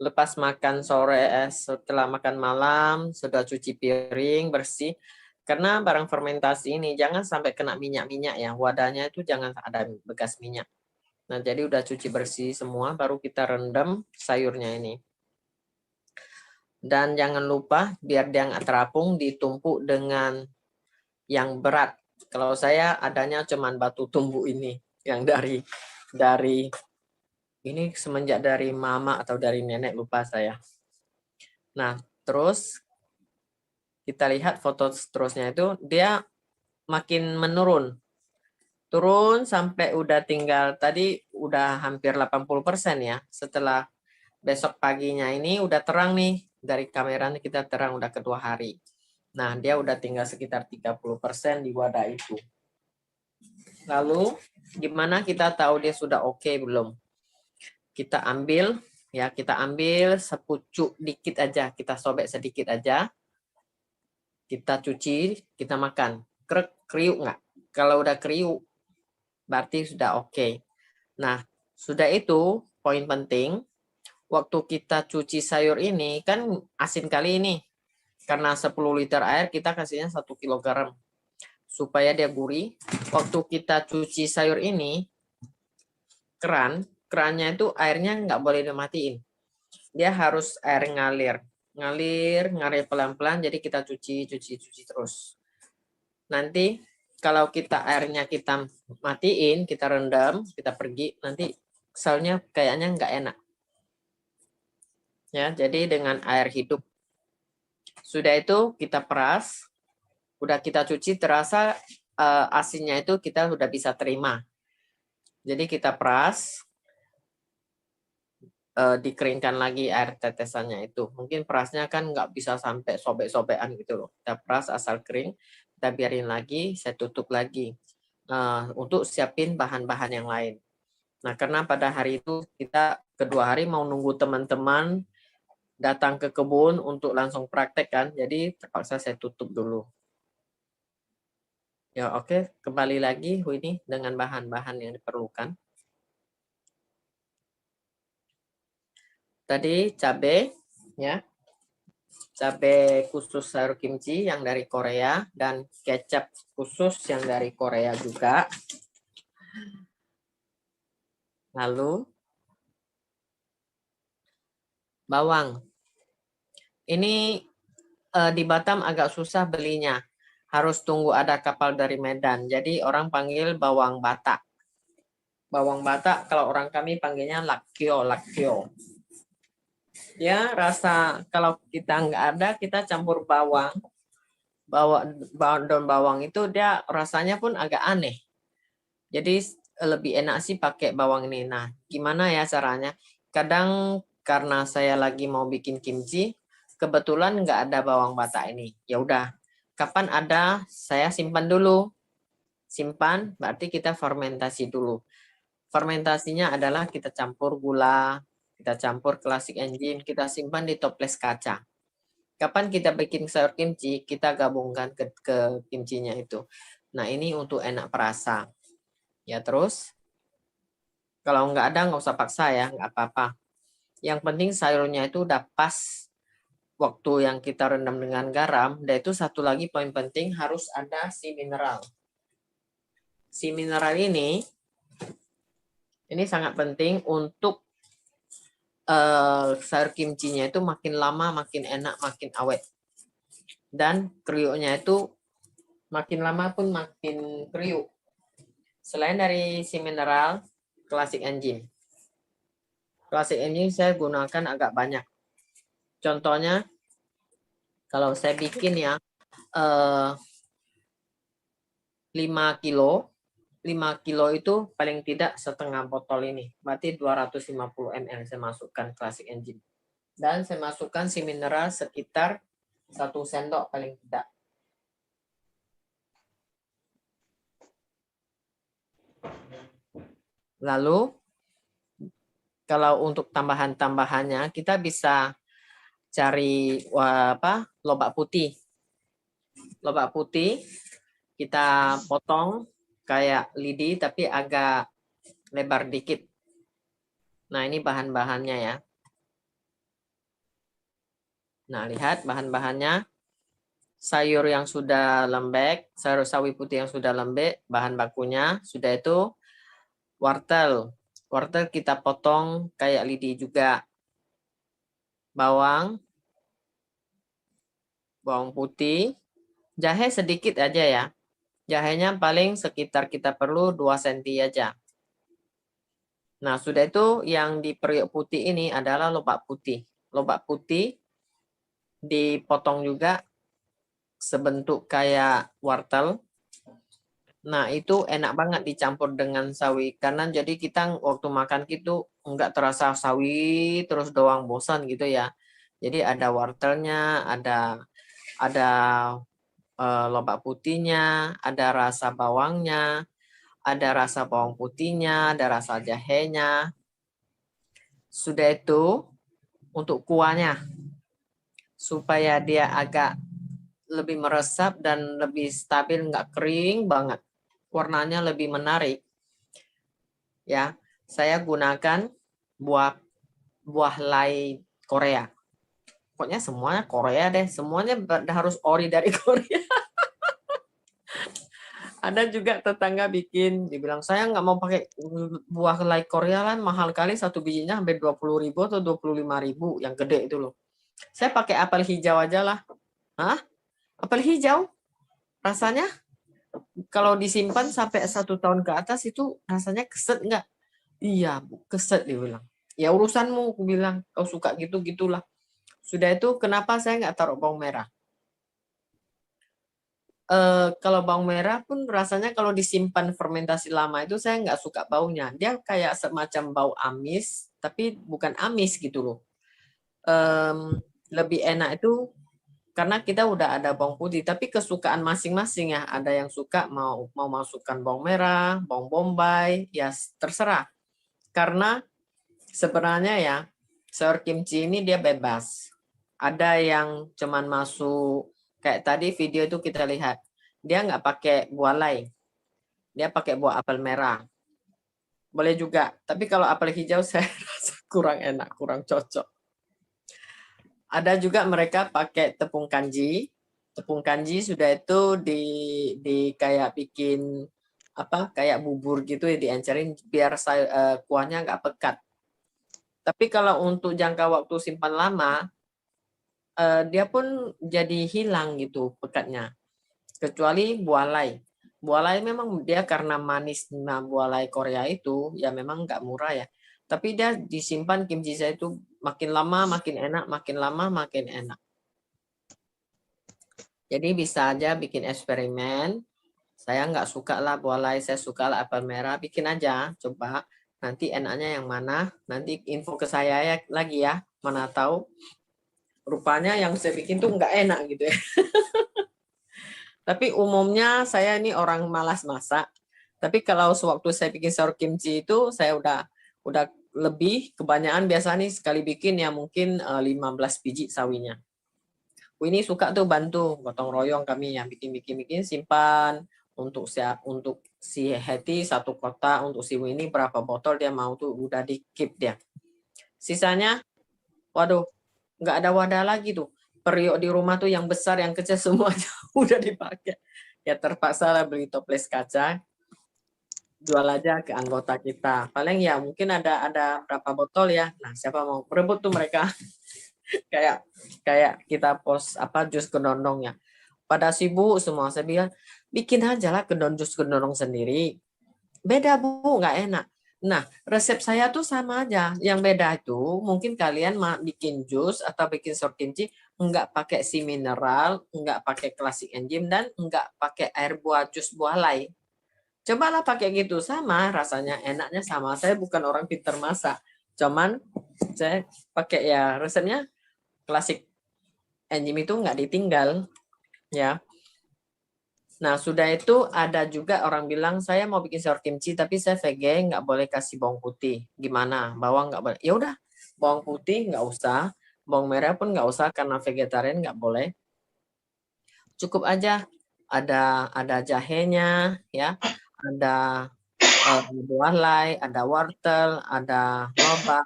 lepas makan sore, setelah makan malam, sudah cuci piring bersih. Karena barang fermentasi ini jangan sampai kena minyak-minyak ya, wadahnya itu jangan ada bekas minyak. Nah, jadi udah cuci bersih semua, baru kita rendam sayurnya ini. Dan jangan lupa biar dia nggak terapung, ditumpuk dengan yang berat. Kalau saya adanya cuman batu tumbuk ini, yang dari ini semenjak dari mama atau dari nenek, lupa saya. Nah, terus kita lihat foto seterusnya itu dia makin menurun. Turun sampai udah tinggal, tadi udah hampir 80% ya. Setelah besok paginya ini udah terang nih, dari kamera kita terang udah kedua hari. Nah, dia udah tinggal sekitar 30% di wadah itu. Lalu, gimana kita tahu dia sudah oke belum? kita ambil ya, kita ambil sepucuk dikit aja, kita sobek sedikit aja. Kita cuci, kita makan. Kriuk nggak? Kalau udah kriuk, berarti sudah oke. Nah, sudah itu poin penting. Waktu kita cuci sayur ini, kan asin kali ini. Karena 10 liter air, kita kasihnya 1 kilogram. Supaya dia gurih. Waktu kita cuci sayur ini, kerannya itu airnya nggak boleh dimatiin. Dia harus air ngalir. Ngalir pelan-pelan, jadi kita cuci terus. Nanti kalau kita airnya kita matiin, kita rendam, kita pergi, nanti selnya kayaknya nggak enak. Ya, jadi dengan air hidup. Sudah itu kita peras, udah kita cuci, terasa asinnya itu kita sudah bisa terima. Jadi kita peras, dikeringkan lagi air tetesannya itu. Mungkin perasnya kan nggak bisa sampai sobek-sobekan gitu loh. Kita peras asal kering, kita biarin lagi, saya tutup lagi untuk siapin bahan-bahan yang lain. Nah, karena pada hari itu kita kedua hari mau nunggu teman-teman datang ke kebun untuk langsung praktek kan, jadi terpaksa saya tutup dulu. Ya oke, kembali lagi ini dengan bahan-bahan yang diperlukan. Tadi cabai, ya, cabai khusus sayur kimchi yang dari Korea dan kecap khusus yang dari Korea juga. Lalu bawang. Ini di Batam agak susah belinya. Harus tunggu ada kapal dari Medan. Jadi orang panggil bawang Batak. Bawang Batak kalau orang kami panggilnya lakyo. Ya rasa kalau kita nggak ada, kita campur bawang. Daun bawang itu dia rasanya pun agak aneh. Jadi lebih enak sih pakai bawang ini. Nah, gimana ya caranya? Kadang karena saya lagi mau bikin kimchi, kebetulan nggak ada bawang Batak ini. Ya udah, kapan ada saya simpan dulu. Simpan berarti kita fermentasi dulu. Fermentasinya adalah kita campur gula, kita campur classic engine, kita simpan di toples kaca. Kapan kita bikin sayur kimchi, kita gabungkan ke kimchinya itu. Nah, ini untuk enak perasa. Ya, terus kalau nggak ada, nggak usah paksa ya, nggak apa-apa. Yang penting sayurnya itu udah pas waktu yang kita rendam dengan garam. Dan itu satu lagi poin penting, harus ada si mineral. Si mineral ini sangat penting untuk sayur kimchinya itu makin lama makin enak, makin awet. Dan kriuknya itu makin lama pun makin kriuk. Selain dari si mineral, classic engine. Classic engine saya gunakan agak banyak. Contohnya, kalau saya bikin ya 5 kilo, 5 kilo itu paling tidak setengah botol ini. Berarti 250 ml saya masukkan classic engine. Dan saya masukkan si mineral sekitar 1 sendok paling tidak. Lalu, kalau untuk tambahan-tambahannya, kita bisa cari lobak putih. Lobak putih kita potong kayak lidi tapi agak lebar dikit. Nah, ini bahan-bahannya ya. Nah, lihat bahan-bahannya. Sayur yang sudah lembek, sayur sawi putih yang sudah lembek, bahan bakunya sudah itu wortel. Wortel kita potong kayak lidi juga. Bawang putih, jahe sedikit aja ya. Jahenya paling sekitar kita perlu 2 cm aja. Nah, sudah itu yang di periuk putih ini adalah lobak putih. Lobak putih dipotong juga sebentuk kayak wortel. Nah, itu enak banget dicampur dengan sawi. Karena jadi kita waktu makan gitu enggak terasa sawi terus doang, bosan gitu ya. Jadi ada wortelnya, ada lobak putihnya, ada rasa bawangnya, ada rasa bawang putihnya, ada rasa jahenya. Sudah itu untuk kuahnya supaya dia agak lebih meresap dan lebih stabil, nggak kering banget, warnanya lebih menarik. Ya, saya gunakan buah lai Korea. Pokoknya semuanya Korea deh, semuanya harus ori dari Korea. Ada juga tetangga bikin, dibilang saya nggak mau pakai buah lai Korea lah, mahal kali satu bijinya hampir 20.000 atau 25.000 yang gede itu loh. Saya pakai apel hijau aja lah. Hah? Apel hijau? Rasanya kalau disimpan sampai 1 tahun ke atas itu rasanya keset nggak? Iya, Bu, keset dia bilang. Ya urusanmu, aku bilang. Kau suka gitu-gitulah. Sudah itu kenapa saya nggak taruh bawang merah? Kalau bawang merah pun rasanya kalau disimpan fermentasi lama itu saya nggak suka baunya. Dia kayak semacam bau amis, tapi bukan amis gitu loh. Lebih enak itu karena kita udah ada bawang putih, tapi kesukaan masing-masing ya. Ada yang suka mau masukkan bawang merah, bawang bombay, ya terserah. Karena sebenarnya ya sayur kimchi ini dia bebas. Ada yang cuman masuk kayak tadi video itu kita lihat dia nggak pakai buah lai, dia pakai buah apel merah. Boleh juga, tapi kalau apel hijau saya rasa kurang enak, kurang cocok. Ada juga mereka pakai tepung kanji. Tepung kanji sudah itu di kayak bikin apa kayak bubur gitu ya, diencerin biar kuahnya nggak pekat. Tapi kalau untuk jangka waktu simpan lama, dia pun jadi hilang gitu pekatnya. Kecuali buah lai. Buah lai memang dia karena manisnya buah lai Korea itu ya memang nggak murah ya. Tapi dia disimpan kimchi saya itu makin lama makin enak, makin lama makin enak. Jadi bisa aja bikin eksperimen. Saya nggak suka lah buah lai, saya suka lah apel merah. Bikin aja, coba. Nanti enaknya yang mana? Nanti info ke saya ya lagi ya. Mana tahu. Rupanya yang saya bikin tuh nggak enak gitu ya. Tapi umumnya saya ini orang malas masak. Tapi kalau sewaktu saya bikin sayur kimchi itu saya udah lebih kebanyakan biasa nih sekali bikin ya mungkin 15 biji sawinya. Ini suka tuh bantu gotong royong kami yang bikin simpan untuk si Hetty 1 kotak, untuk si Winnie berapa botol dia mau tuh udah di keep dia. Sisanya waduh nggak ada wadah lagi tuh. Periuk di rumah tuh yang besar yang kecil semuanya udah dipakai. Ya terpaksa lah beli toples kaca, jual aja ke anggota kita. Paling ya mungkin ada berapa botol ya. Nah, siapa mau berebut tuh mereka. kayak kita post apa jus kedondong ya. Pada sibuk semua saya bilang bikin aja lah jus kedondong sendiri. Beda Bu, nggak enak. Nah, resep saya tuh sama aja. Yang beda itu mungkin kalian bikin jus atau bikin sop kimchi nggak pakai si mineral, nggak pakai classic enzyme dan nggak pakai air buah jus buah lai. Cobalah pakai gitu sama rasanya, enaknya sama. Saya bukan orang pintar masak. Cuman saya pakai ya resepnya classic enzyme itu nggak ditinggal ya. Nah, sudah itu ada juga orang bilang, saya mau bikin sayur kimchi, tapi saya vegan, nggak boleh kasih bawang putih. Gimana? Bawang nggak boleh. Ya udah, bawang putih nggak usah, bawang merah pun nggak usah karena vegetarian nggak boleh. Cukup aja ada jahenya, ya, ada buah lai, ada wortel, ada lobak.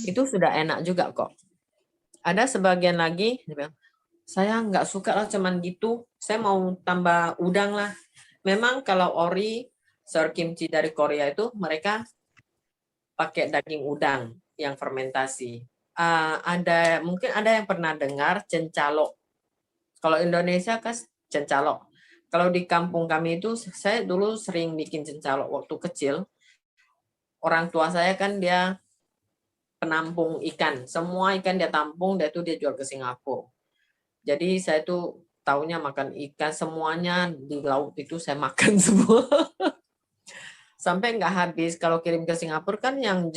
Itu sudah enak juga kok. Ada sebagian lagi, saya nggak suka lah cuman gitu. Saya mau tambah udang lah. Memang kalau ori sayur kimchi dari Korea itu mereka pakai daging udang yang fermentasi. Mungkin ada yang pernah dengar cencalo. Kalau Indonesia kan cencalo. Kalau di kampung kami itu saya dulu sering bikin cencalo waktu kecil. Orang tua saya kan dia penampung ikan. Semua ikan dia tampung, dia jual ke Singapura. Jadi saya tuh taunya makan ikan semuanya di laut itu saya makan semua. Sampai nggak habis. Kalau kirim ke Singapura kan yang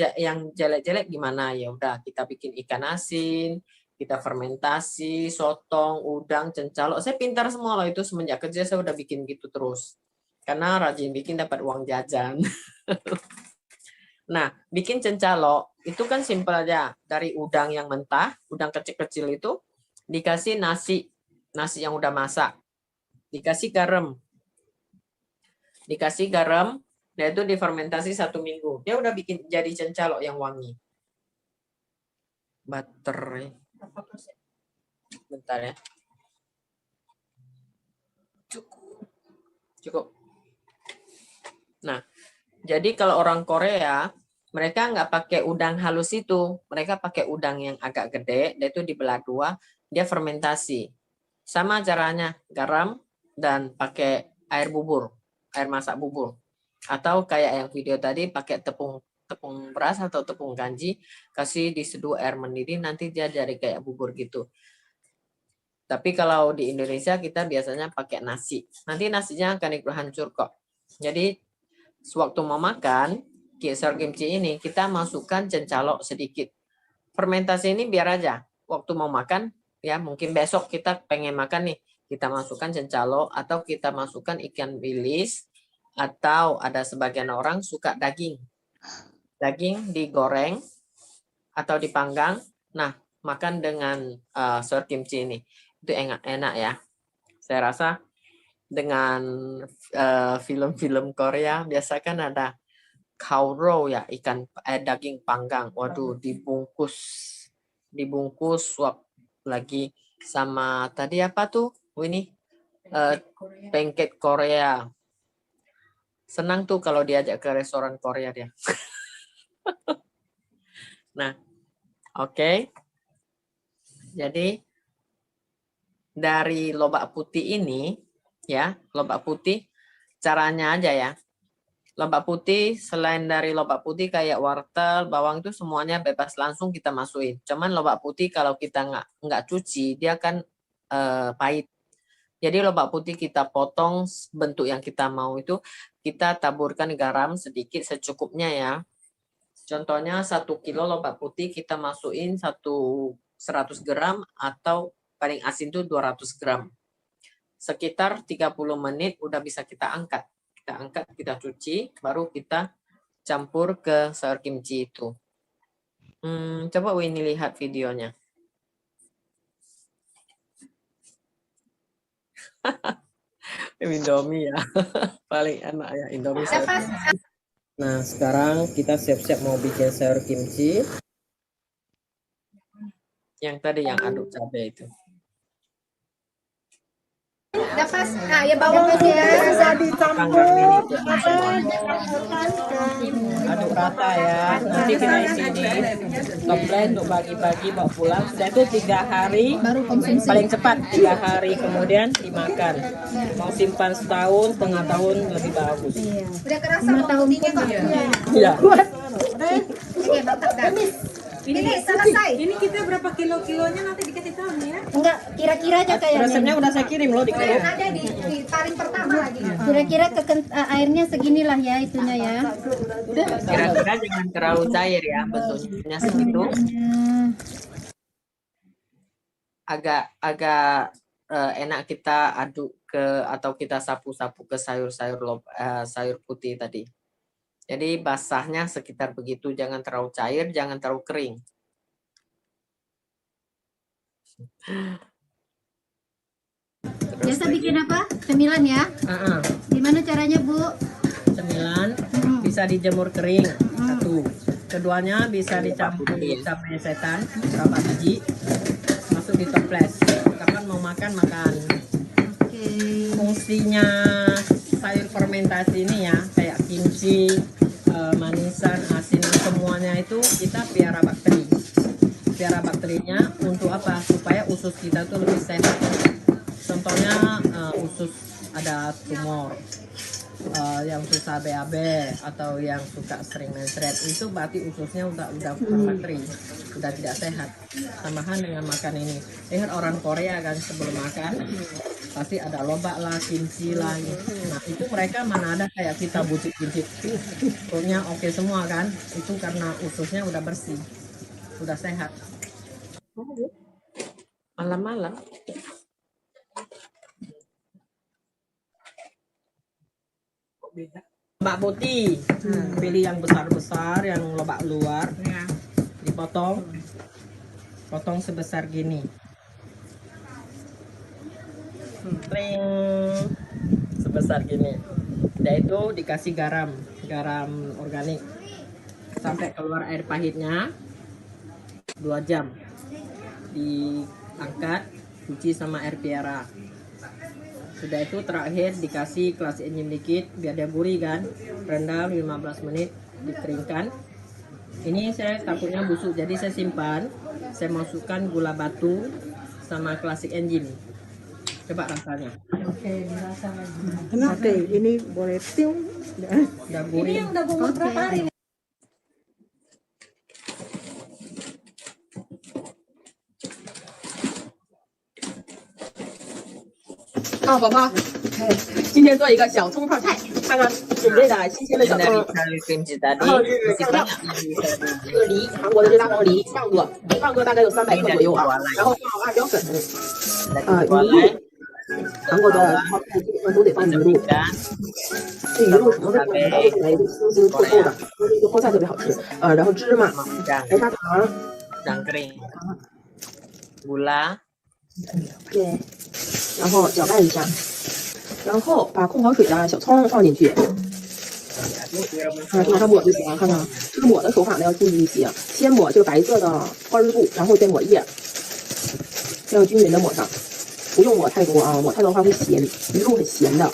jelek-jelek gimana? Ya udah kita bikin ikan asin, kita fermentasi, sotong, udang, cencalo. Saya pintar semua loh itu semenjak kerja saya udah bikin gitu terus. Karena rajin bikin dapat uang jajan. Nah, bikin cencalo itu kan simpel aja. Dari udang yang mentah, udang kecil-kecil itu dikasih nasi yang udah masak, dikasih garam, dan itu difermentasi 1 minggu. Dia udah bikin jadi cencalo yang wangi. Butter, bentar ya. Cukup. Nah, jadi kalau orang Korea, mereka nggak pakai udang halus itu. Mereka pakai udang yang agak gede, dan itu dibelah 2, dia fermentasi. Sama caranya, garam dan pakai air bubur, air masak bubur. Atau kayak yang video tadi, pakai tepung beras atau tepung kanji, kasih diseduh air mendidih, nanti dia jadi kayak bubur gitu. Tapi kalau di Indonesia kita biasanya pakai nasi. Nanti nasinya akan ikut hancur kok. Jadi sewaktu mau makan, Kiesar kimchi ini kita masukkan cencalo sedikit. Fermentasi ini biar aja. Waktu mau makan, ya mungkin besok kita pengen makan nih, kita masukkan cencalo atau kita masukkan ikan bilis, atau ada sebagian orang suka daging. Daging digoreng atau dipanggang. Nah, makan dengan sayur kimchi ini. Itu enak ya. Saya rasa dengan film-film Korea biasa kan ada kauro ya, daging panggang. Waduh, dibungkus suap lagi sama tadi apa tuh? Ini pancake Korea. Senang tuh kalau diajak ke restoran Korea dia. Nah, oke. Jadi dari lobak putih ini ya, lobak putih caranya aja ya. Lobak putih, selain dari lobak putih kayak wortel, bawang itu semuanya bebas langsung kita masukin. Cuman lobak putih kalau kita nggak cuci, dia kan pahit. Jadi lobak putih kita potong bentuk yang kita mau itu, kita taburkan garam sedikit secukupnya ya. Contohnya 1 kilo lobak putih kita masukin 100 gram atau paling asin itu 200 gram. Sekitar 30 menit udah bisa kita angkat. Kita angkat, kita cuci, baru kita campur ke sayur kimchi itu. Coba Winnie lihat videonya. Indomie ya, paling enak ya Indomie. Nah, sekarang kita siap-siap mau bikin sayur kimchi. Yang tadi yang aduk cabai itu. Dapat, nah ya bawang ya. Dicampur aduk rata ya. Nanti kita isi di toples untuk bagi-bagi bawa pulang. Sudah itu 3 hari Baru konsumsi. paling cepat 3 hari kemudian dimakan. Mau simpan setahun, setengah tahun lebih bagus. Udah kerasa 5 tahun kok. Iya. Oke, mantap dah. Ini selesai. Ini kita berapa kilonya nanti dikasih tahu ya? Enggak, kira-kira aja kayaknya. Resepnya udah saya kirim loh di kirim. Ada di paling pertama lagi. Kira-kira airnya seginilah ya itunya ya. Kira-kira jangan terlalu cair ya, bentuknya segitu. Agak enak kita aduk ke atau kita sapu-sapu ke sayur putih tadi. Jadi basahnya sekitar begitu, jangan terlalu cair, jangan terlalu kering. Biasa bikin apa? Cemilan ya? Gimana caranya, Bu? Cemilan bisa dijemur kering, satu. Keduanya bisa dicampur cabai setan, berapa biji, masuk di toples. Kapan mau makan, makan. Fungsinya sayur fermentasi ini ya, kayak kimchi, manisan, asin, semuanya itu kita piara bakteri. Piara bakterinya untuk apa? Supaya usus kita tuh lebih sehat. Contohnya usus ada tumor, yang susah BAB atau yang suka sering menstruat, itu berarti ususnya udah bakteri, udah tidak sehat. Tambahan dengan makan ini. Lihat orang Korea kan sebelum makan pasti ada lobak lah, kimchi lah. Nah itu mereka mana ada kayak kita bucik-bucik. Perutnya oke semua kan? Itu karena ususnya udah bersih, udah sehat. Malam-malam. Kok beda? Lobak putih. Pilih yang besar-besar, yang lobak luar. Ya. Dipotong. Potong sebesar gini. Ring. Sebesar gini. Udah itu dikasih garam organik. Sampai keluar air pahitnya. 2 jam. Diangkat, cuci sama air piara. Sudah itu terakhir dikasih classic enzyme dikit biar dia gurih kan. Rendam 15 menit, dikeringkan. Ini saya takutnya busuk jadi saya simpan. Saya masukkan gula batu sama classic enzyme. Coba rasanya. Oke, dirasa lagi. Oke, ini boleh tiung. Udah Ini gurih. yang udah bunga berapa hari? Ah,宝宝，今天做一个小葱泡菜，看看准备的新鲜的小 Dari 葱， kali kimchi tadi 然后是 masih 酱料， banyak yang bisa di- 这个梨，韩国的这大黄梨，半个大概有300克左右啊，然后放辣椒粉， dari kualai, 韩国的泡菜基本上都得放鱼露， ikan, 这鱼露什么味道呢？倒出来一个腥腥臭臭的，因为这个泡菜特别好吃。然后芝麻、 sama udang, 白砂糖， udang kering, gula, 对，然后搅拌一下，然后把控好水的小葱放进去。就把它抹就行了，看看这个抹的手法呢要注意一些，先抹这个白色的花枝布，然后再抹叶，要均匀的抹上，不用抹太多啊，抹太多的话会咸，鱼露很咸的。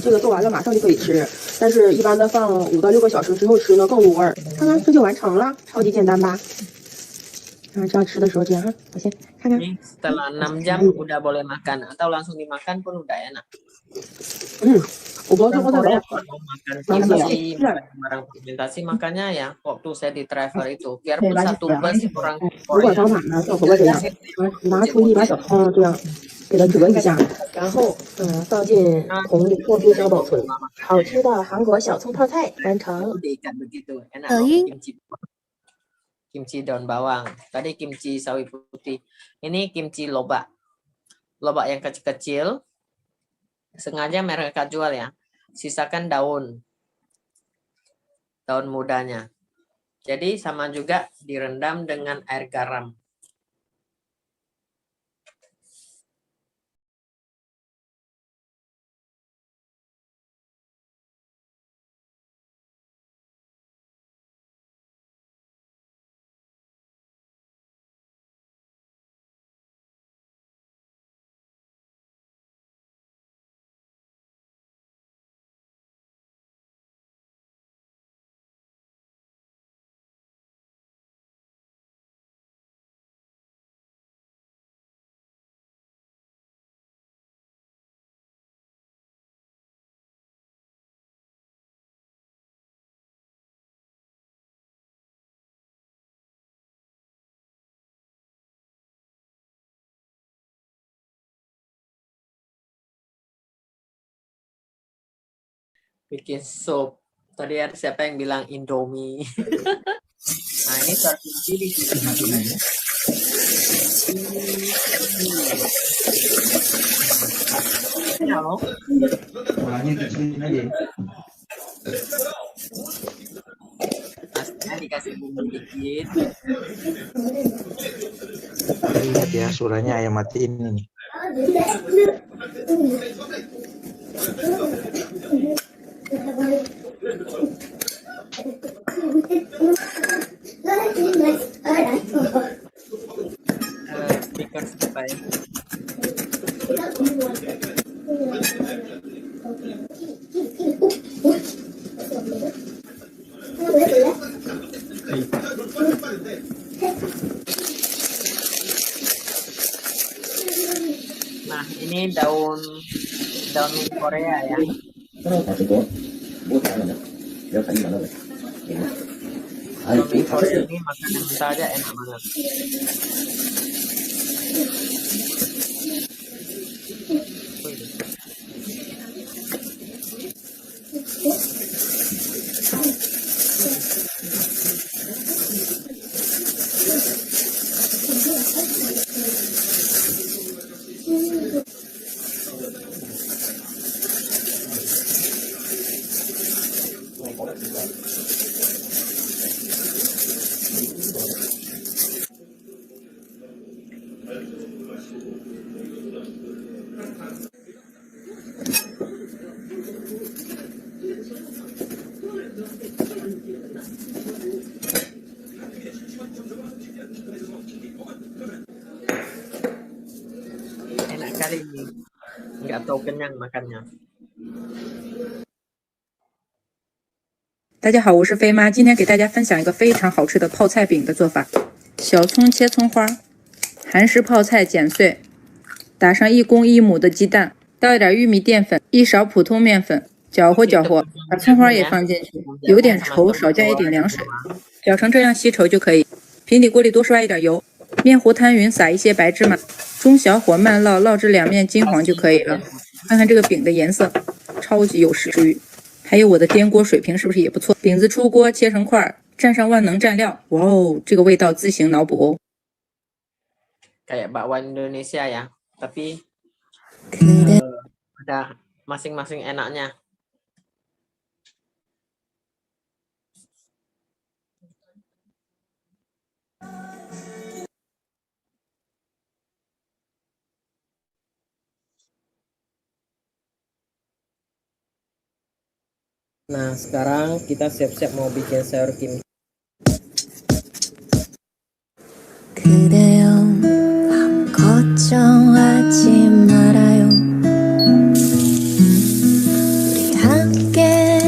这个做完了马上就可以吃，但是一般的放5到6个小时之后吃呢更入味儿。看看这就完成了，超级简单吧？这样吃的时候这样哈，我先看看， ini setelah 6 jam udah boleh makan atau langsung dimakan pun udah enak. 我不知道这泡菜 Korea 怎么 kalau makan Mana kimchi, ya? barang fermentasi makanya ya waktu saya di travel itu biarpun Oke, lanjut satu ya. bus orang 如果 Korea 方法呢，像火锅这样，拿出一把小葱，这样给它折一下，然后放进桶里过冰箱保存。好吃的韩国小葱泡菜完成。 diikat begitu enak Oh, loh, iya. kimchi daun bawang tadi kimchi sawi putih ini kimchi lobak yang kecil-kecil sengaja mereka jual ya sisakan daun mudanya jadi sama juga direndam dengan air garam. Bikin sup. Tadi ada siapa yang bilang Indomie. Nah, ini kimchi di sini. Halo. Orangnya kecilin aja. Nasinya dikasih bumbu dikit. Lihat ya, suaranya ayam matiin ini. Speaker supaya nah ini daun mint Korea ya. Daun mint Korea ini makanan saja enak banget. Enak kali ini. Nggak tahu kenyang makannya. 大家好，我是飞妈，今天给大家分享一个非常好吃的泡菜饼的做法。小葱切葱花，韩式泡菜剪碎，打上1公1母的鸡蛋，倒一点玉米淀粉，1勺普通面粉，搅和搅和，把葱花也放进去，有点稠，少加一点凉水，搅成这样稀稠就可以。平底锅里多刷一点油，面糊摊匀，撒一些白芝麻，中小火慢烙，烙至两面金黄就可以了。看看这个饼的颜色，超级有食欲。还有我的颠锅水平是不是也不错？饼子出锅切成块，蘸上万能蘸料，哇哦，这个味道自行脑补哦。 Kayak bakwan Indonesia ya, tapi ada masing-masing enaknya. Nah, sekarang kita siap-siap mau bikin sayur kimchi. 그대여 걱정하지 말아요 우리 함께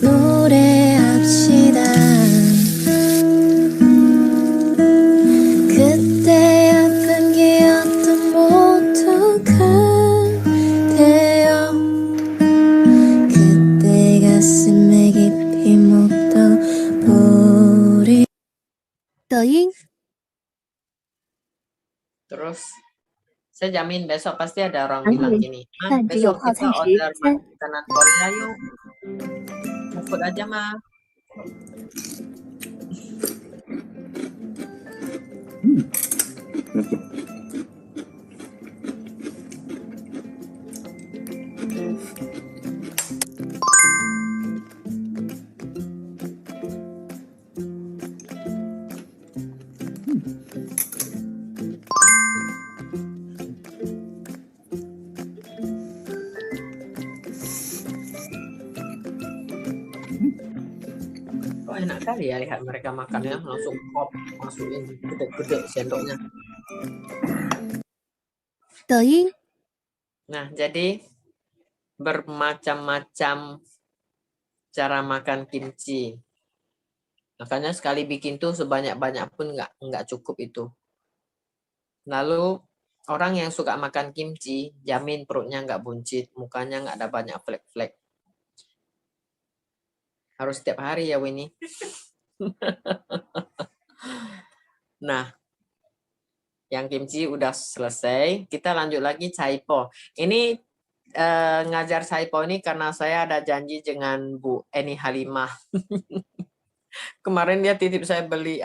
노래합시다 그때 아픈 기억도 모두 그대여 그때 가슴에 깊이 묻어버린 抖音 Terus saya jamin besok pasti ada orang bilang gini, "Ah, 但只有 besok 泡 kita 菜时 order 3 makanan Korea yuk. Food aja mah." Kok enak kali ya lihat mereka makannya langsung pop masukin gede-gede sendoknya. 抖音 Nah, jadi bermacam-macam cara makan kimchi. Makanya sekali bikin tuh sebanyak-banyak pun nggak cukup itu. Lalu orang yang suka makan kimchi, jamin perutnya nggak buncit, mukanya nggak ada banyak flek-flek. Harus setiap hari ya Winnie. Nah, yang kimchi udah selesai. Kita lanjut lagi caipo. Ini ngajar caipo ini karena saya ada janji dengan Bu Eni Halimah. Kemarin dia titip saya beli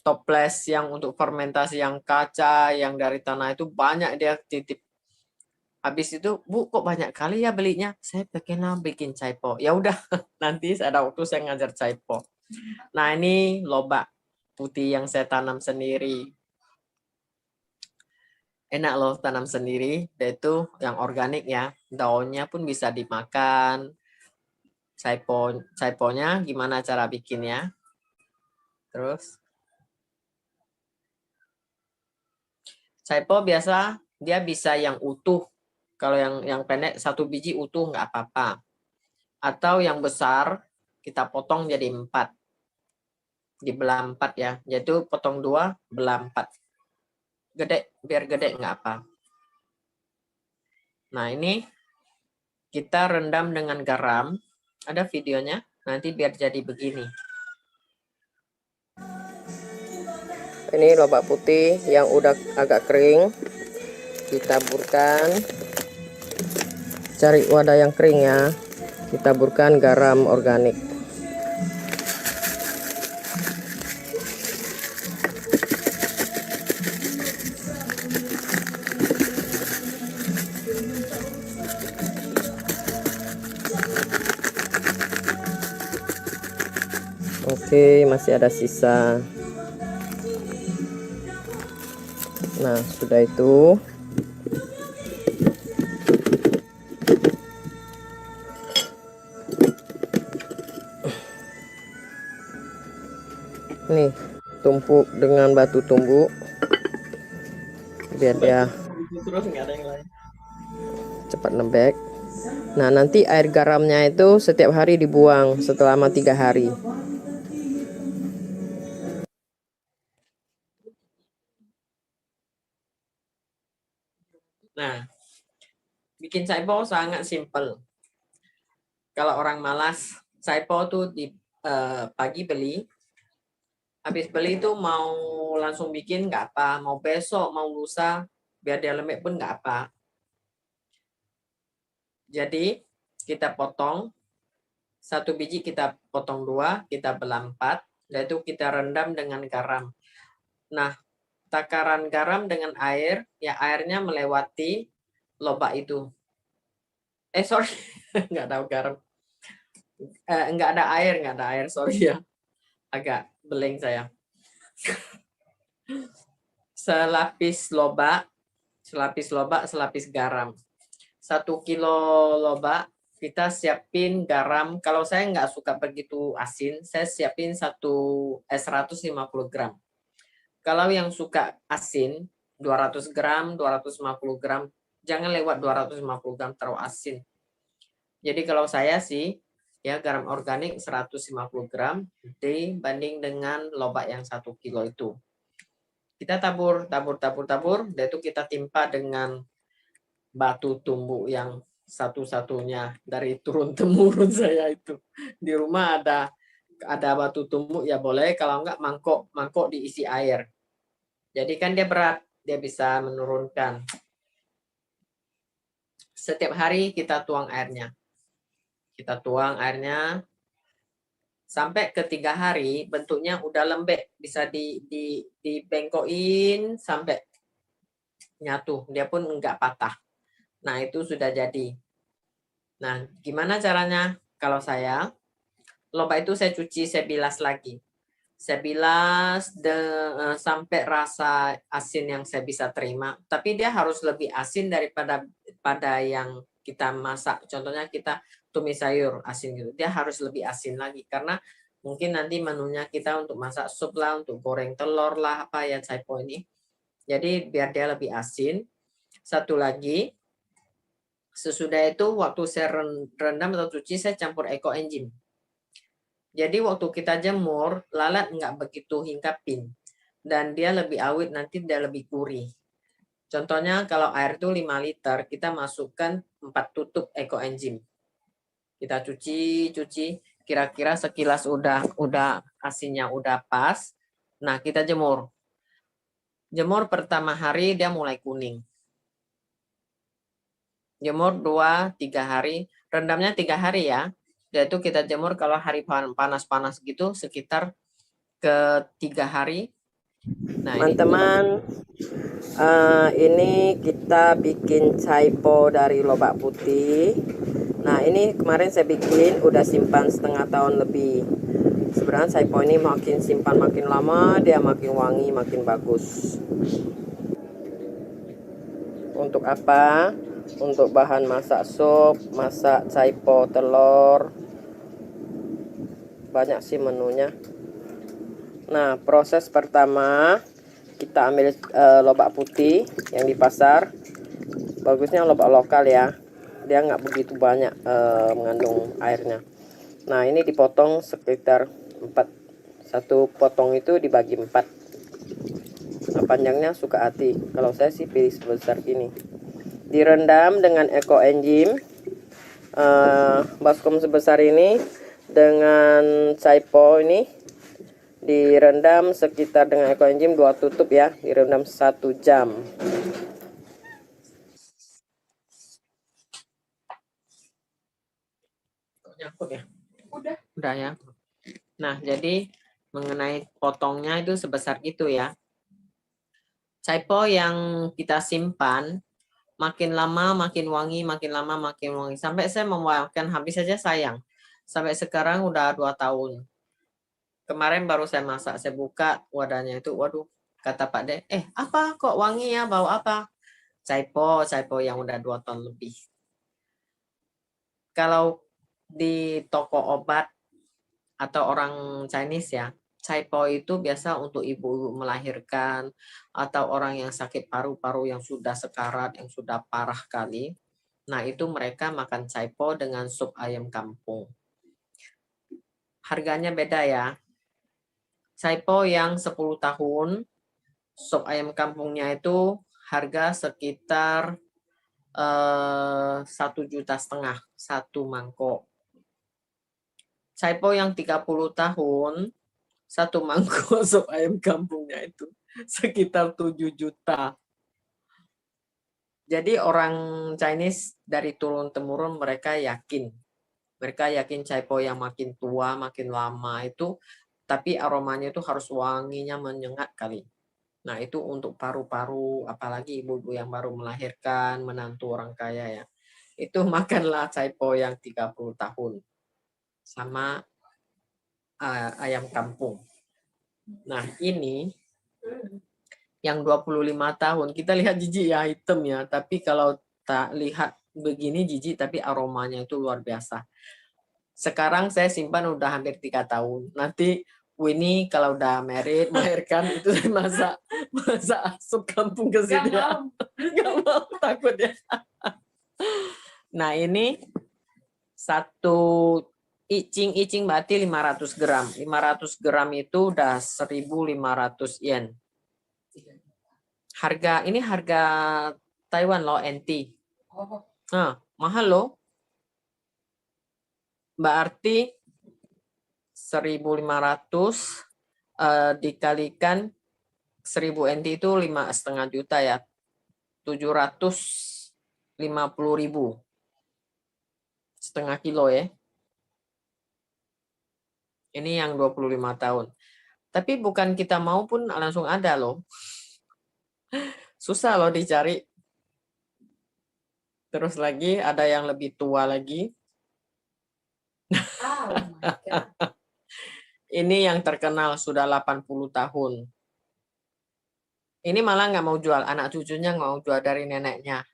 toples yang untuk fermentasi yang kaca yang dari tanah itu banyak dia titip. Habis itu, Bu, kok banyak kali ya belinya? Saya pengen bikin caipo. Ya udah, nanti ada waktu saya ngajar caipo. Nah, ini lobak putih yang saya tanam sendiri. Enak loh tanam sendiri, yaitu yang organik ya. Daunnya pun bisa dimakan. Caiponya gimana cara bikinnya? Terus caipo biasa dia bisa yang utuh. Kalau yang pendek 1 biji utuh nggak apa-apa. Atau yang besar kita potong jadi 4. Dibelah 4 ya. Jadi potong 2, belah 4. Gede, biar gede nggak apa. Nah, ini kita rendam dengan garam. Ada videonya, nanti biar jadi begini. Ini lobak putih yang udah agak kering. Kita taburkan. Cari wadah yang kering ya. Kita taburkan garam organik. Oke, masih ada sisa. Nah, sudah itu. Nih, tumpuk dengan batu tumbuk biar dia cepat lembek. Nah, nanti air garamnya itu setiap hari dibuang selama 3 hari. Nah, bikin saipo sangat simpel. Kalau orang malas, saipo tuh di pagi beli. Habis beli itu mau langsung bikin nggak apa, mau besok, mau lusa, biar dia lembek pun nggak apa. Jadi kita potong, 1 biji kita potong 2, kita belah 4, dan itu kita rendam dengan garam. Nah, takaran garam dengan air, ya airnya melewati lobak itu. Sorry, nggak tahu garam. Nggak ada air, sorry ya. Agak beleng saya. Selapis lobak, selapis garam. 1 kilo lobak, kita siapin garam. Kalau saya nggak suka begitu asin, saya siapin 150 gram. Kalau yang suka asin, 200 gram, 250 gram. Jangan lewat 250 gram, terlalu asin. Jadi kalau saya sih, ya garam organik 150 gram dibanding dengan lobak yang 1 kilo itu. Kita tabur, dan itu kita timpa dengan batu tumbuk yang satu-satunya dari turun-temurun saya itu. Di rumah ada batu tumbuk ya boleh, kalau enggak mangkok diisi air. Jadi kan dia berat, dia bisa menurunkan. Setiap hari kita tuang airnya. Kita tuang airnya sampai ke 3 hari bentuknya udah lembek, bisa dibengkokin sampai nyatu, dia pun enggak patah. Nah, itu sudah jadi. Nah, gimana caranya? Kalau saya, lobak itu saya cuci, saya bilas lagi. Saya bilas sampai rasa asin yang saya bisa terima. Tapi dia harus lebih asin daripada yang kita masak. Contohnya kita tumis sayur asin gitu. Dia harus lebih asin lagi. Karena mungkin nanti menunya kita untuk masak sup lah, untuk goreng telur lah, apa ya saipo ini. Jadi biar dia lebih asin. Satu lagi, sesudah itu waktu saya rendam atau cuci, saya campur ekoenzim. Jadi waktu kita jemur, lalat nggak begitu hingkapin. Dan dia lebih awet, nanti dia lebih gurih. Contohnya kalau air itu 5 liter, kita masukkan 4 tutup ekoenzim. Kita cuci, kira-kira sekilas udah asinnya udah pas. Nah, kita jemur. Jemur pertama hari dia mulai kuning. Jemur 2-3 hari, rendamnya 3 hari ya. Yaitu kita jemur kalau hari panas-panas gitu sekitar ke 3 hari. Nah, teman-teman, ini kita bikin saipo dari lobak putih. Nah, ini kemarin saya bikin udah simpan setengah tahun lebih. Sebenarnya saipo ini makin simpan makin lama dia makin wangi, makin bagus. Untuk apa? Untuk bahan masak sup, masak saipo telur. Banyak sih menunya. Nah, proses pertama kita ambil lobak putih yang di pasar. Bagusnya lobak lokal ya. Dia nggak begitu banyak mengandung airnya. Nah, ini dipotong sekitar 4. Satu potong itu dibagi 4. Nah, panjangnya suka hati. Kalau saya sih pilih sebesar gini. Direndam dengan ekoenzim. Baskom sebesar ini dengan saipo ini direndam sekitar dengan ekoenzim 2 tutup ya, direndam 1 jam. Nyangkut ya? Udah ya. Nah, jadi mengenai potongnya itu sebesar itu ya. Saipo yang kita simpan makin lama makin wangi, makin lama makin wangi. Sampai saya membuatkan habis saja sayang. Sampai sekarang udah 2 tahun. Kemarin baru saya masak, saya buka wadahnya itu, waduh, kata Pak De, apa kok wangi ya, bau apa? Caipo yang udah 2 tahun lebih. Kalau di toko obat atau orang Chinese ya, caipo itu biasa untuk ibu melahirkan atau orang yang sakit paru-paru yang sudah sekarat, yang sudah parah kali. Nah, itu mereka makan caipo dengan sup ayam kampung. Harganya beda ya. Caipo yang 10 tahun, sup ayam kampungnya itu harga sekitar 1,5 juta satu mangkok. Caipo yang 30 tahun, satu mangkok sup ayam kampungnya itu sekitar 7 juta. Jadi orang Chinese dari turun-temurun mereka yakin caipo yang makin tua, makin lama itu, tapi aromanya itu harus wanginya menyengat kali. Nah, itu untuk paru-paru, apalagi ibu-ibu yang baru melahirkan, menantu orang kaya ya. Itu makanlah caipo yang 30 tahun. Sama ayam kampung. Nah, ini yang 25 tahun. Kita lihat jijik ya, hitam ya. Tapi kalau tak lihat begini jijik, tapi aromanya itu luar biasa. Sekarang saya simpan udah hampir 3 tahun. Nanti Winnie kalau udah married, melahirkan itu masak sup kampung ke sini. Nggak mau, takut ya. Nah, ini satu icing berarti 500 gram. 500 gram itu udah 1.500 yen. Ini harga Taiwan loh, NT. Nah, mahal loh. Berarti 1.500 dikalikan 1.000 NT itu 5,5 juta ya. 750.000. Setengah kilo ya. Ini yang 25 tahun. Tapi bukan kita mau pun langsung ada loh. Susah loh dicari. Terus lagi ada yang lebih tua lagi. Ini yang terkenal sudah 80 tahun. Ini malah nggak mau jual. Anak cucunya nggak mau jual dari neneknya.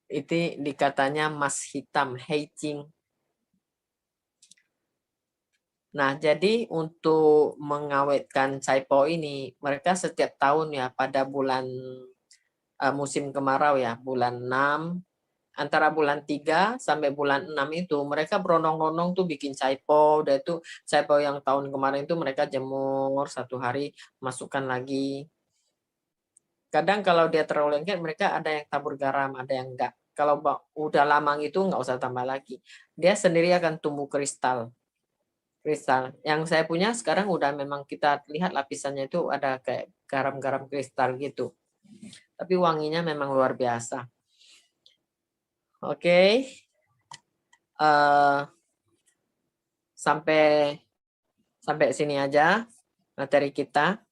Itu dikatanya emas hitam, Heijing. Nah, jadi untuk mengawetkan caipo ini, mereka setiap tahun ya pada bulan musim kemarau ya, bulan 6, antara bulan 3 sampai bulan 6 itu mereka berondong-ondong tuh bikin caipo. Udah itu caipo yang tahun kemarin itu mereka jemur 1 hari, masukkan lagi. Kadang kalau dia terlalu lengket, mereka ada yang tabur garam, ada yang enggak. Kalau udah lama gitu nggak usah tambah lagi. Dia sendiri akan tumbuh kristal. Yang saya punya sekarang udah memang kita lihat lapisannya itu ada kayak garam-garam kristal gitu. Tapi wanginya memang luar biasa. Oke. Sampai sini aja materi kita.